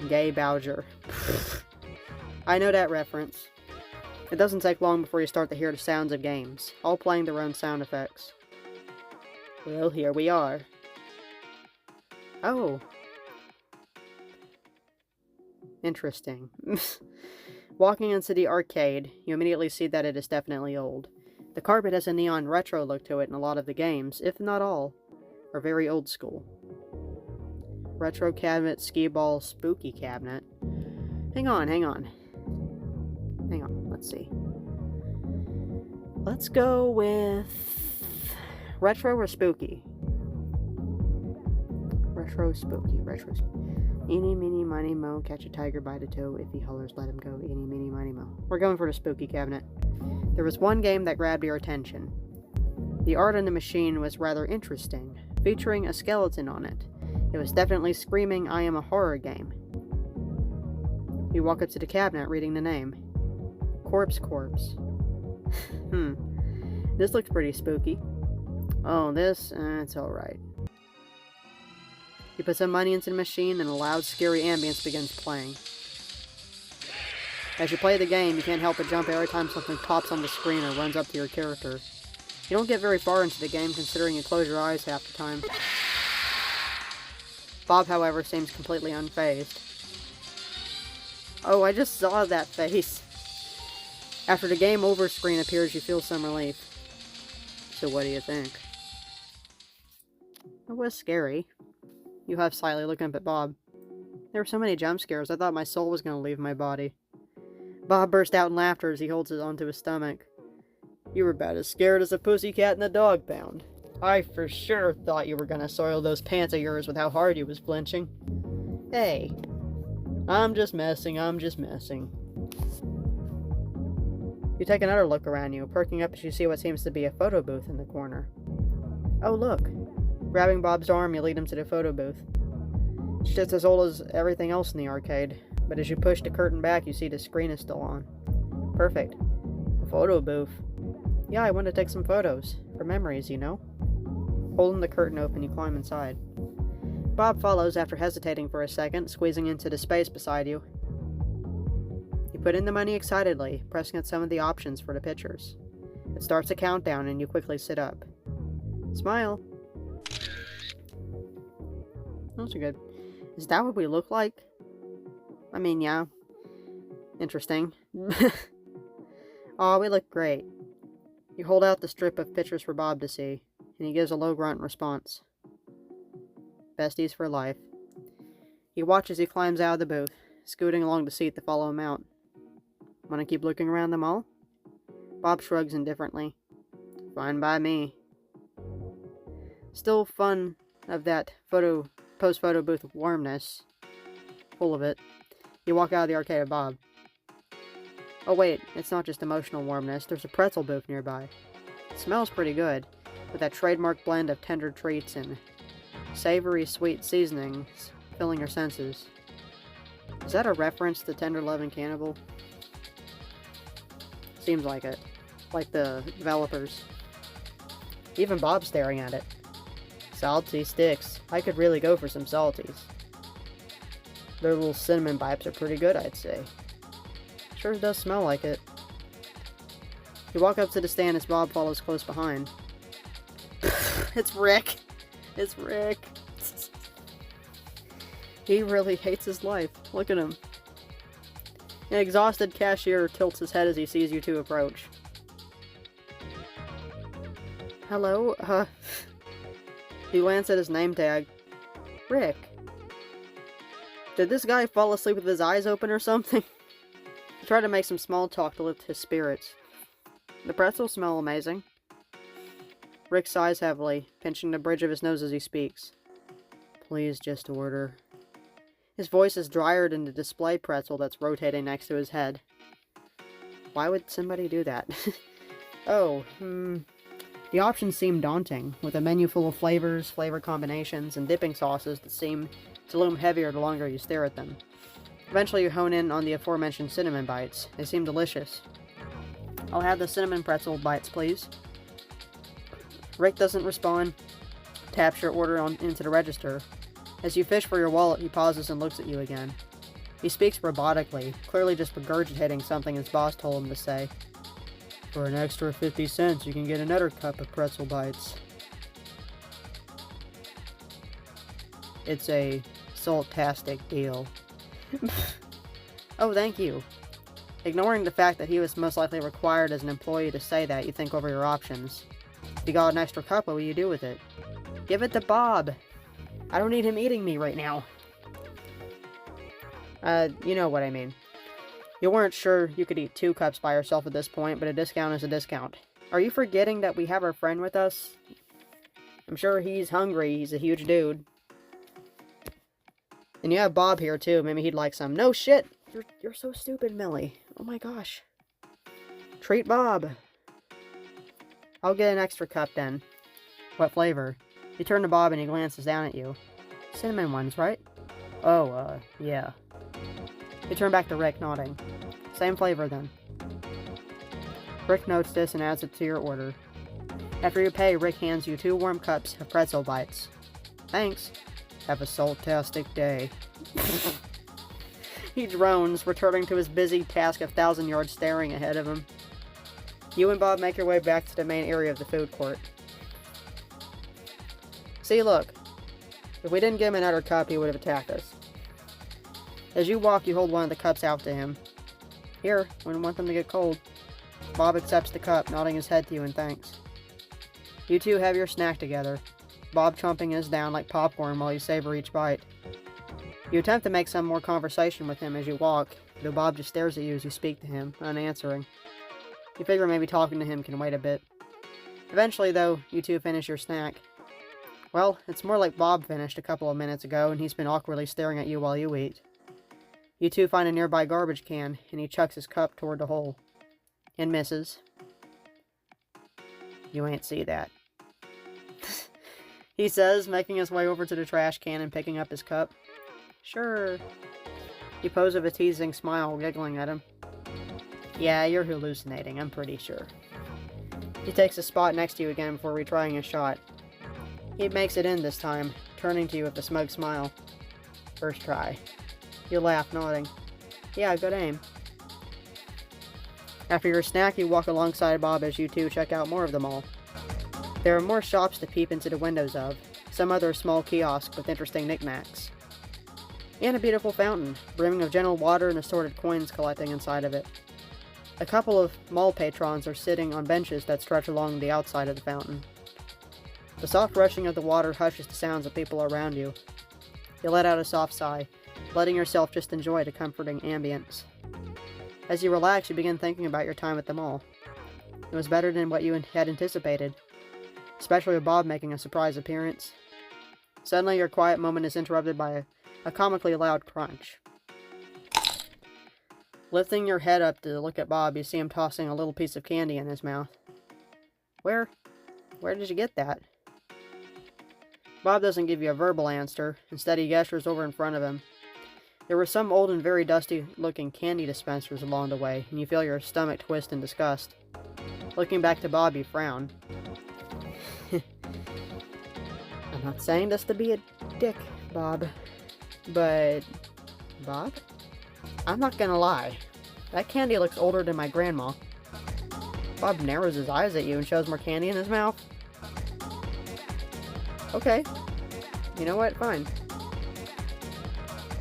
Gay Bowser. I know that reference. It doesn't take long before you start to hear the sounds of games, all playing their own sound effects. Well, here we are. Oh. Interesting. Walking into the arcade, you immediately see that it is definitely old. The carpet has a neon retro look to it, and a lot of the games, if not all, are very old school. Retro cabinet, skee ball, spooky cabinet. Hang on. Let's see. Let's go with retro or spooky? Retro, spooky. Eeny, meeny, miny, mo, catch a tiger by the toe. If he hollers, let him go. Eeny, meeny, miny, mo. We're going for the spooky cabinet. There was one game that grabbed your attention. The art on the machine was rather interesting, featuring a skeleton on it. It was definitely screaming, "I am a horror game." You walk up to the cabinet, reading the name. Corpse. This looks pretty spooky. Oh, this? It's alright. You put some money into the machine, and a loud, scary ambience begins playing. As you play the game, you can't help but jump every time something pops on the screen or runs up to your character. You don't get very far into the game, considering you close your eyes half the time. Bob, however, seems completely unfazed. Oh, I just saw that face. After the game over screen appears, you feel some relief. So what do you think? It was scary. You huff slightly, looking up at Bob. There were so many jump scares, I thought my soul was going to leave my body. Bob burst out in laughter as he holds it onto his stomach. You were about as scared as a pussycat in a dog pound. I for sure thought you were going to soil those pants of yours with how hard you was flinching. Hey. I'm just messing. You take another look around you, perking up as you see what seems to be a photo booth in the corner. Oh, look. Grabbing Bob's arm, you lead him to the photo booth. It's just as old as everything else in the arcade, but as you push the curtain back, you see the screen is still on. Perfect. A photo booth. Yeah, I want to take some photos. For memories, you know? Holding the curtain open, you climb inside. Bob follows after hesitating for a second, squeezing into the space beside you. You put in the money excitedly, pressing at some of the options for the pictures. It starts a countdown and you quickly sit up. Smile. Those are good. Is that what we look like? I mean, yeah. Interesting. Aw, we look great. You hold out the strip of pictures for Bob to see, and he gives a low grunt in response. Besties for life. He watches as he climbs out of the booth, scooting along the seat to follow him out. Want to keep looking around the mall? Bob shrugs indifferently. Fine by me. Still fun of that post-photo booth warmness. Full of it. You walk out of the arcade with Bob. Oh wait, it's not just emotional warmness. There's a pretzel booth nearby. It smells pretty good, with that trademark blend of tender treats and savory sweet seasonings filling your senses. Is that a reference to Tender Lovin' Cannibal? Seems like it. Like the developers. Even Bob's staring at it. Salty sticks. I could really go for some salties. Their little cinnamon pipes are pretty good, I'd say. Sure does smell like it. You walk up to the stand as Bob follows close behind. It's Rick. It's Rick. He really hates his life. Look at him. An exhausted cashier tilts his head as he sees you two approach. Hello, He glanced at his name tag. Rick. Did this guy fall asleep with his eyes open or something? He tried to make some small talk to lift his spirits. The pretzels smell amazing. Rick sighs heavily, pinching the bridge of his nose as he speaks. Please just order. His voice is drier than the display pretzel that's rotating next to his head. Why would somebody do that? The options seem daunting, with a menu full of flavors, flavor combinations, and dipping sauces that seem to loom heavier the longer you stare at them. Eventually you hone in on the aforementioned cinnamon bites. They seem delicious. I'll have the cinnamon pretzel bites, please. Rick doesn't respond, taps your order into the register. As you fish for your wallet, he pauses and looks at you again. He speaks robotically, clearly just regurgitating something his boss told him to say. For an extra 50 cents, you can get another cup of pretzel bites. It's a saltastic deal. Oh, thank you. Ignoring the fact that he was most likely required as an employee to say that, you think over your options. If you got an extra cup, what will you do with it? Give it to Bob. I don't need him eating me right now. You know what I mean. You weren't sure you could eat 2 cups by yourself at this point, but a discount is a discount. Are you forgetting that we have our friend with us? I'm sure he's hungry. He's a huge dude. And you have Bob here too. Maybe he'd like some. No shit! You're so stupid, Millie. Oh my gosh. Treat Bob. I'll get an extra cup then. What flavor? You turn to Bob and he glances down at you. Cinnamon ones, right? Oh, yeah. You turn back to Rick, nodding. Same flavor then. Rick notes this and adds it to your order. After you pay, Rick hands you 2 warm cups of pretzel bites. Thanks. Have a saltastic day. He drones, returning to his busy task of 1,000-yard staring ahead of him. You and Bob make your way back to the main area of the food court. See, look. If we didn't give him another cup, he would have attacked us. As you walk, you hold one of the cups out to him. Here, wouldn't want them to get cold. Bob accepts the cup, nodding his head to you in thanks. You two have your snack together, Bob chomping his down like popcorn while you savor each bite. You attempt to make some more conversation with him as you walk, though Bob just stares at you as you speak to him, unanswering. You figure maybe talking to him can wait a bit. Eventually, though, you two finish your snack. Well, it's more like Bob finished a couple of minutes ago, and he's been awkwardly staring at you while you eat. You two find a nearby garbage can, and he chucks his cup toward the hole. And misses. You ain't see that. He says, making his way over to the trash can and picking up his cup. Sure. You pose with a teasing smile, giggling at him. Yeah, you're hallucinating, I'm pretty sure. He takes a spot next to you again before retrying his shot. He makes it in this time, turning to you with a smug smile. First try. You laugh, nodding. Yeah, good aim. After your snack, you walk alongside Bob as you two check out more of the mall. There are more shops to peep into the windows of, some other small kiosks with interesting knickknacks. And a beautiful fountain, brimming of gentle water and assorted coins collecting inside of it. A couple of mall patrons are sitting on benches that stretch along the outside of the fountain. The soft rushing of the water hushes the sounds of people around you. You let out a soft sigh, letting yourself just enjoy the comforting ambience. As you relax, you begin thinking about your time at the mall. It was better than what you had anticipated, especially with Bob making a surprise appearance. Suddenly, your quiet moment is interrupted by a comically loud crunch. Lifting your head up to look at Bob, you see him tossing a little piece of candy in his mouth. Where did you get that? Bob doesn't give you a verbal answer. Instead, he gestures over in front of him. There were some old and very dusty-looking candy dispensers along the way, and you feel your stomach twist in disgust. Looking back to Bob, you frown. I'm not saying this to be a dick, Bob. But... Bob? I'm not gonna lie. That candy looks older than my grandma. Bob narrows his eyes at you and shows more candy in his mouth. Okay. You know what? Fine.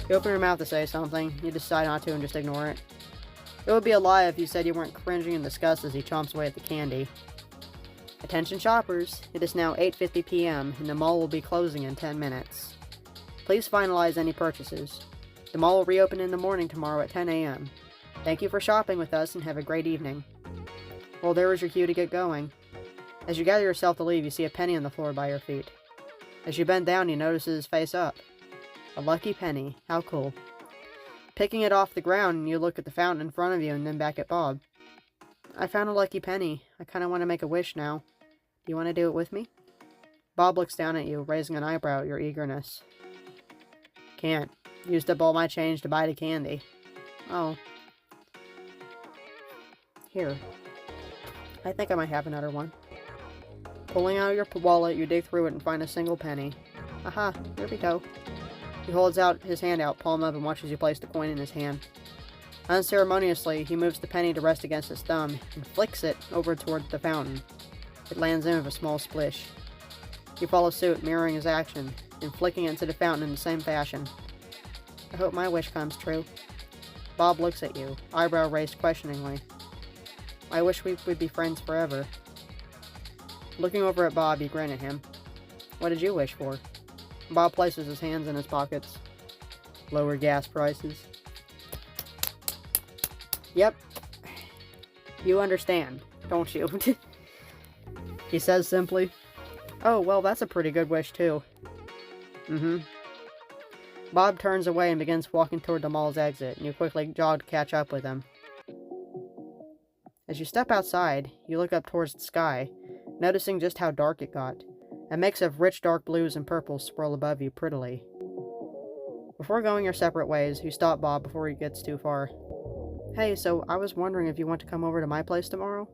You open your mouth to say something. You decide not to and just ignore it. It would be a lie if you said you weren't cringing in disgust as he chomps away at the candy. Attention shoppers, it is now 8:50 p.m. and the mall will be closing in 10 minutes. Please finalize any purchases. The mall will reopen in the morning tomorrow at 10 a.m. Thank you for shopping with us and have a great evening. Well, there was your cue to get going. As you gather yourself to leave, you see a penny on the floor by your feet. As you bend down, you notice it is face up. A lucky penny. How cool. Picking it off the ground, you look at the fountain in front of you and then back at Bob. I found a lucky penny. I kind of want to make a wish now. Do you want to do it with me? Bob looks down at you, raising an eyebrow at your eagerness. Can't. Used up all my change to buy the candy. Oh. Here. I think I might have another one. Pulling out your wallet, you dig through it and find a single penny. Aha, here we go. He holds out his hand out, palm up, and watches you place the coin in his hand. Unceremoniously, he moves the penny to rest against his thumb and flicks it over toward the fountain. It lands in with a small splish. You follow suit, mirroring his action, and flicking it into the fountain in the same fashion. I hope my wish comes true. Bob looks at you, eyebrow raised questioningly. I wish we would be friends forever. Looking over at Bob, you grin at him. What did you wish for? Bob places his hands in his pockets. Lower gas prices. Yep. You understand, don't you? He says simply. Oh, well, that's a pretty good wish, too. Mm-hmm. Bob turns away and begins walking toward the mall's exit, and you quickly jog to catch up with him. As you step outside, you look up towards the sky, noticing just how dark it got. A mix of rich dark blues and purples swirl above you prettily. Before going your separate ways, you stop Bob before he gets too far. Hey, so I was wondering if you want to come over to my place tomorrow?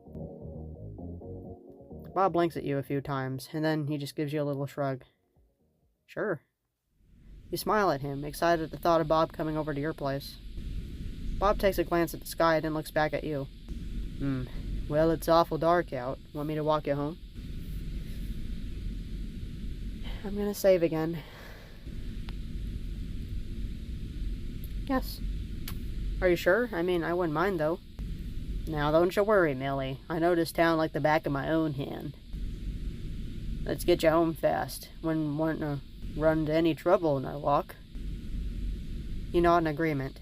Bob blinks at you a few times, and then he just gives you a little shrug. Sure. You smile at him, excited at the thought of Bob coming over to your place. Bob takes a glance at the sky and then looks back at you. Well, it's awful dark out. Want me to walk you home? I'm gonna save again. Yes. Are you sure? I mean, I wouldn't mind, though. Now, don't you worry, Millie. I know this town like the back of my own hand. Let's get you home fast. Wouldn't want to run into any trouble in our walk. You nod in agreement.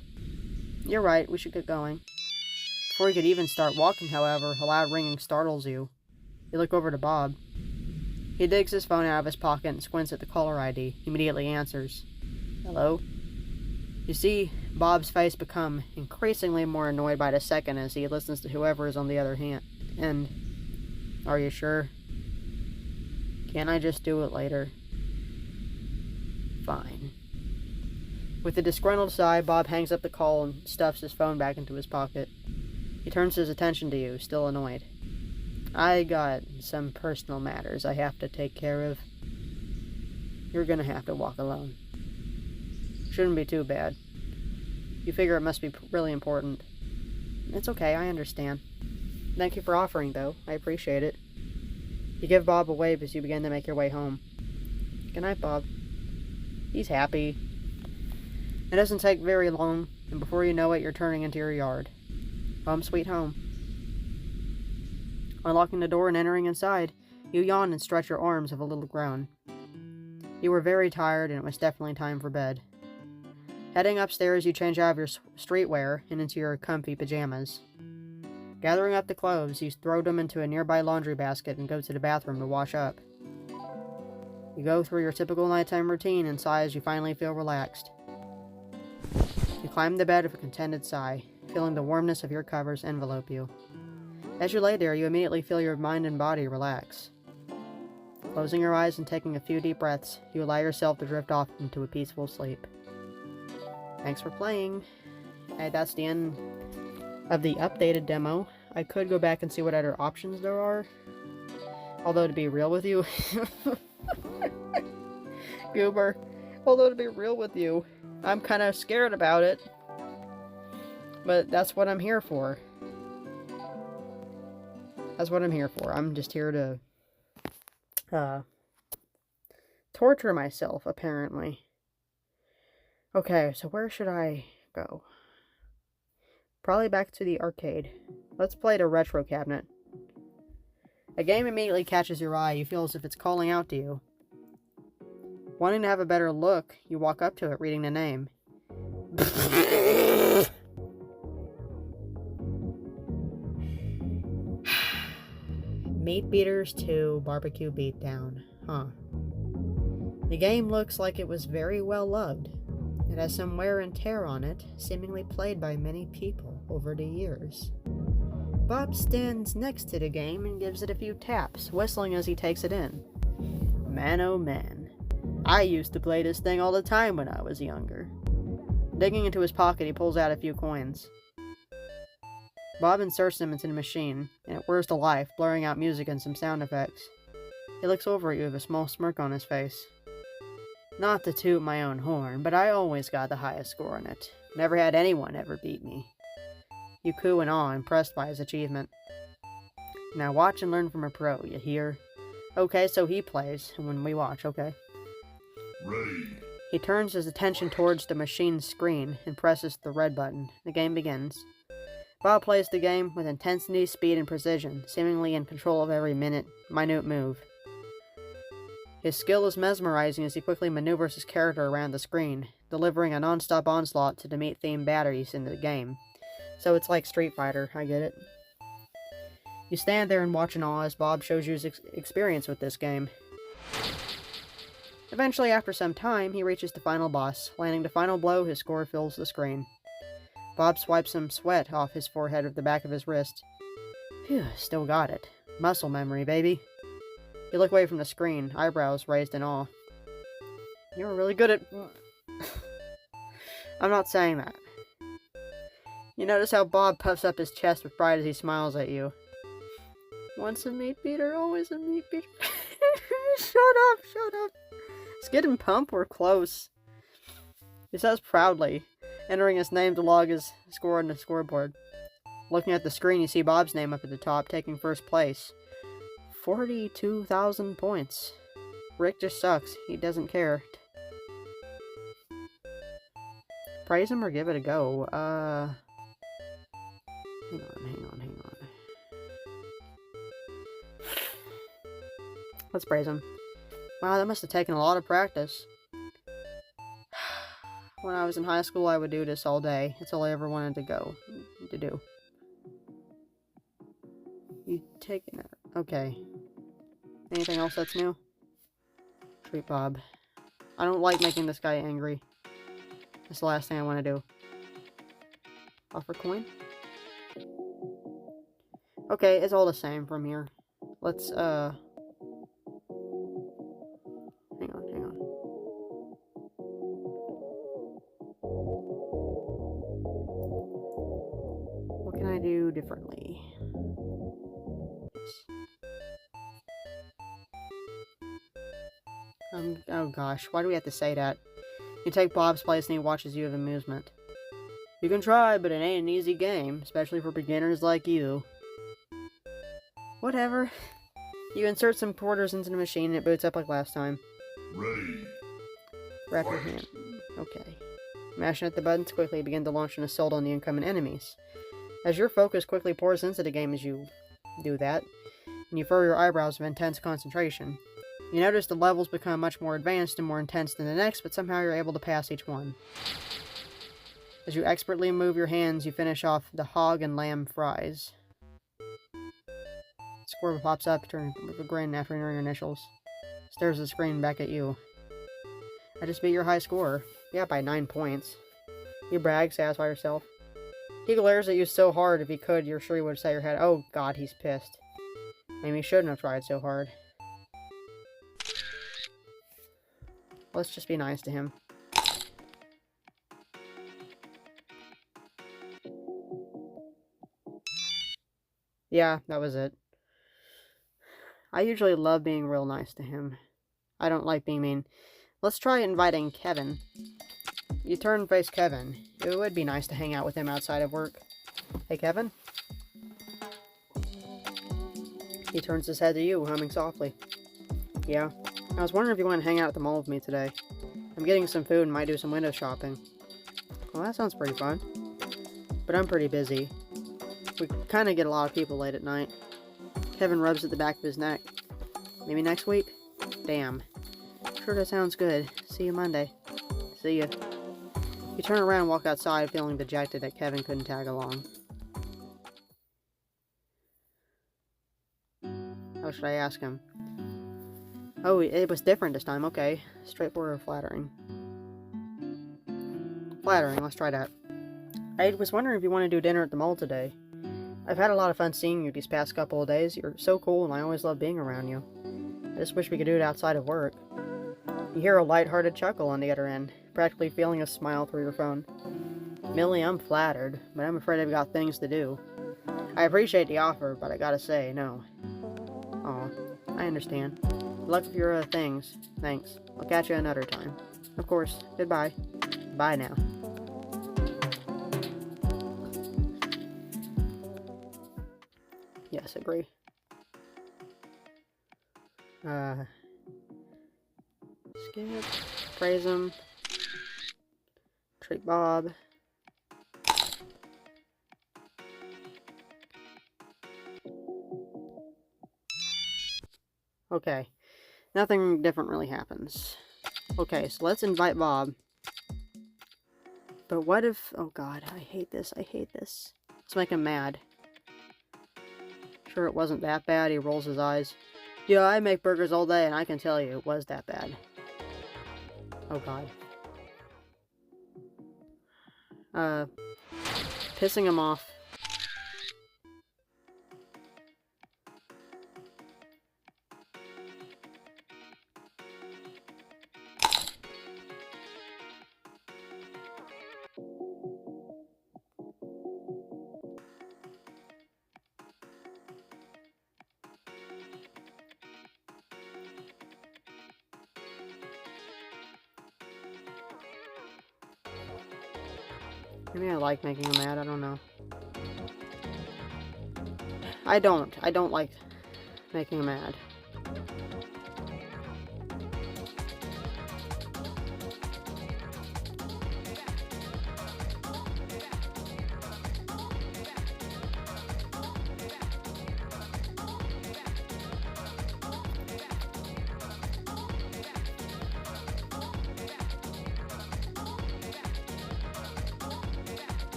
You're right, we should get going. Before you could even start walking, however, a loud ringing startles you. You look over to Bob. He digs his phone out of his pocket and squints at the caller ID. He immediately answers. Hello? You see Bob's face become increasingly more annoyed by the second as he listens to whoever is on the other end. Are you sure? Can't I just do it later? Fine. With a disgruntled sigh, Bob hangs up the call and stuffs his phone back into his pocket. He turns his attention to you, still annoyed. I got some personal matters I have to take care of. You're gonna have to walk alone. Shouldn't be too bad. You figure it must be really important. It's okay, I understand. Thank you for offering, though. I appreciate it. You give Bob a wave as you begin to make your way home. Good night, Bob. He's happy. It doesn't take very long, and before you know it, you're turning into your yard. Home sweet home. Unlocking the door and entering inside, you yawn and stretch your arms with a little groan. You were very tired, and it was definitely time for bed. Heading upstairs, you change out of your streetwear and into your comfy pajamas. Gathering up the clothes, you throw them into a nearby laundry basket and go to the bathroom to wash up. You go through your typical nighttime routine and sigh as you finally feel relaxed. You climb the bed with a contented sigh, feeling the warmness of your covers envelope you. As you lay there, you immediately feel your mind and body relax. Closing your eyes and taking a few deep breaths, you allow yourself to drift off into a peaceful sleep. Thanks for playing. Hey, that's the end of the updated demo. I could go back and see what other options there are. Although, to be real with you... Goober. Although, to be real with you, I'm kind of scared about it. But that's what I'm here for. That's what I'm here for. I'm just here to... torture myself, apparently. Okay, so where should I go? Probably back to the arcade. Let's play the retro cabinet. A game immediately catches your eye. You feel as if it's calling out to you. Wanting to have a better look, you walk up to it, reading the name. Meat Beaters 2 Barbecue Beatdown. Huh. The game looks like it was very well loved. It has some wear and tear on it, seemingly played by many people over the years. Bob stands next to the game and gives it a few taps, whistling as he takes it in. Man oh man. I used to play this thing all the time when I was younger. Digging into his pocket, he pulls out a few coins. Bob inserts them into the machine, and it whirs to life, blurring out music and some sound effects. He looks over at you with a small smirk on his face. Not to toot my own horn, but I always got the highest score on it. Never had anyone ever beat me. You coo and awe, impressed by his achievement. Now watch and learn from a pro, you hear? Okay, so he plays, and when we watch, okay? Ready. He turns his attention towards the machine's screen and presses the red button. The game begins. Bob plays the game with intensity, speed, and precision, seemingly in control of every minute, minute move. His skill is mesmerizing as he quickly maneuvers his character around the screen, delivering a non-stop onslaught to the meat-themed batteries in the game. So it's like Street Fighter, I get it. You stand there and watch in awe as Bob shows you his experience with this game. Eventually, after some time, he reaches the final boss. Landing the final blow, his score fills the screen. Bob swipes some sweat off his forehead with the back of his wrist. Phew, still got it. Muscle memory, baby. You look away from the screen, eyebrows raised in awe. You're really good at... I'm not saying that. You notice how Bob puffs up his chest with pride as he smiles at you. Once a meat beater, always a meat beater. Shut up, shut up. Skid and Pump were close. He says proudly, entering his name to log his score on the scoreboard. Looking at the screen, you see Bob's name up at the top, taking first place. 42,000 points. Rick just sucks. He doesn't care. Praise him or give it a go. Hang on. Let's praise him. Wow, that must have taken a lot of practice. When I was in high school, I would do this all day. It's all I ever wanted to do. You taking it? Okay. Anything else that's new? Sweet Bob. I don't like making this guy angry. That's the last thing I want to do. Offer coin? Okay, it's all the same from here. Let's, Hang on. What can I do differently? Oh gosh, why do we have to say that? You take Bob's place and he watches you with amusement. You can try, but it ain't an easy game, especially for beginners like you. Whatever. You insert some quarters into the machine and it boots up like last time. Ready. Wrap your hand. Okay. Mashing at the buttons quickly begin to launch an assault on the incoming enemies. As your focus quickly pours into the game as you do that, and you furrow your eyebrows with intense concentration, you notice the levels become much more advanced and more intense than the next, but somehow you're able to pass each one. As you expertly move your hands, you finish off the hog and lamb fries. Squirrel pops up, turning with a grin after entering your initials. Stares at the screen back at you. I just beat your high score. Yeah, by 9 points. You brag, satisfy yourself. He glares at you so hard, if he could, you're sure he would say your head, oh god, he's pissed. Maybe he shouldn't have tried so hard. Let's just be nice to him. Yeah, that was it. I usually love being real nice to him. I don't like being mean. Let's try inviting Kevin. You turn and face Kevin. It would be nice to hang out with him outside of work. Hey, Kevin? He turns his head to you, humming softly. Yeah. I was wondering if you want to hang out at the mall with me today. I'm getting some food and might do some window shopping. Well, that sounds pretty fun. but I'm pretty busy. We kind of get a lot of people late at night. Kevin rubs at the back of his neck. Maybe next week? Damn. Sure, that sounds good. See you Monday. See ya. You turn around and walk outside, feeling dejected that Kevin couldn't tag along. How should I ask him? Oh, it was different this time. Okay. Straightforward or flattering? Flattering. Let's try that. I was wondering if you want to do dinner at the mall today. I've had a lot of fun seeing you these past couple of days. You're so cool, and I always love being around you. I just wish we could do it outside of work. You hear a light-hearted chuckle on the other end, practically feeling a smile through your phone. Millie, I'm flattered, but I'm afraid I've got things to do. I appreciate the offer, but I gotta say, no. Aw, I understand. Good luck with your things. Thanks. I'll catch you another time. Of course. Goodbye. Bye now. Yes, agree. Skip. Praise him. Treat Bob. Okay. Nothing different really happens. Okay, so let's invite Bob. But what if... Oh god, I hate this. I hate this. Let's make him mad. Sure it wasn't that bad. He rolls his eyes. Yeah, I make burgers all day, and I can tell you it was that bad. Oh god. Pissing him off. Maybe I like making him mad, I don't know. I don't like making him mad.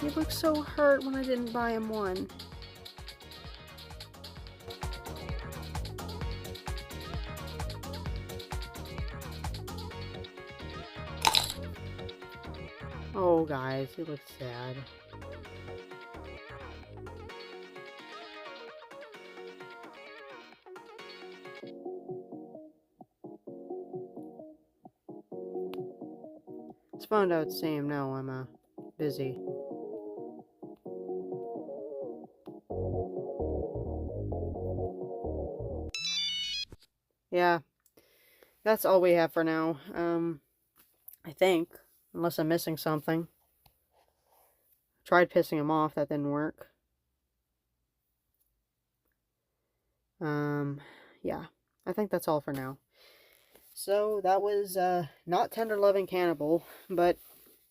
He looked so hurt when I didn't buy him one. Oh, guys, he looked sad. It's fun to see him now. I'm busy. Yeah, that's all we have for now. I think, unless I'm missing something. Tried pissing him off, that didn't work. Yeah, I think that's all for now. So, that was, not Tender Loving Cannibal, but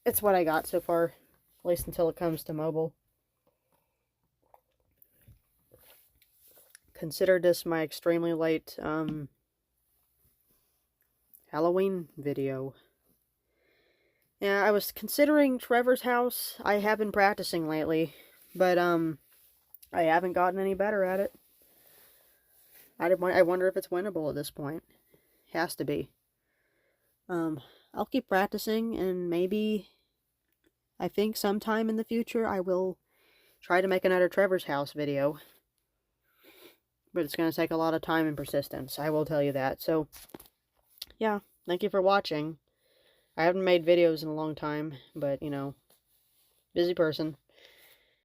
it's what I got so far, at least until it comes to mobile. Consider this my extremely late, Halloween video. Yeah, I was considering Trevor's house. I have been practicing lately, but, I haven't gotten any better at it. I wonder if it's winnable at this point. Has to be. I'll keep practicing, and maybe, I think sometime in the future, I will try to make another Trevor's house video. But it's going to take a lot of time and persistence, I will tell you that. So, yeah, thank you for watching. I haven't made videos in a long time, but, you know, busy person.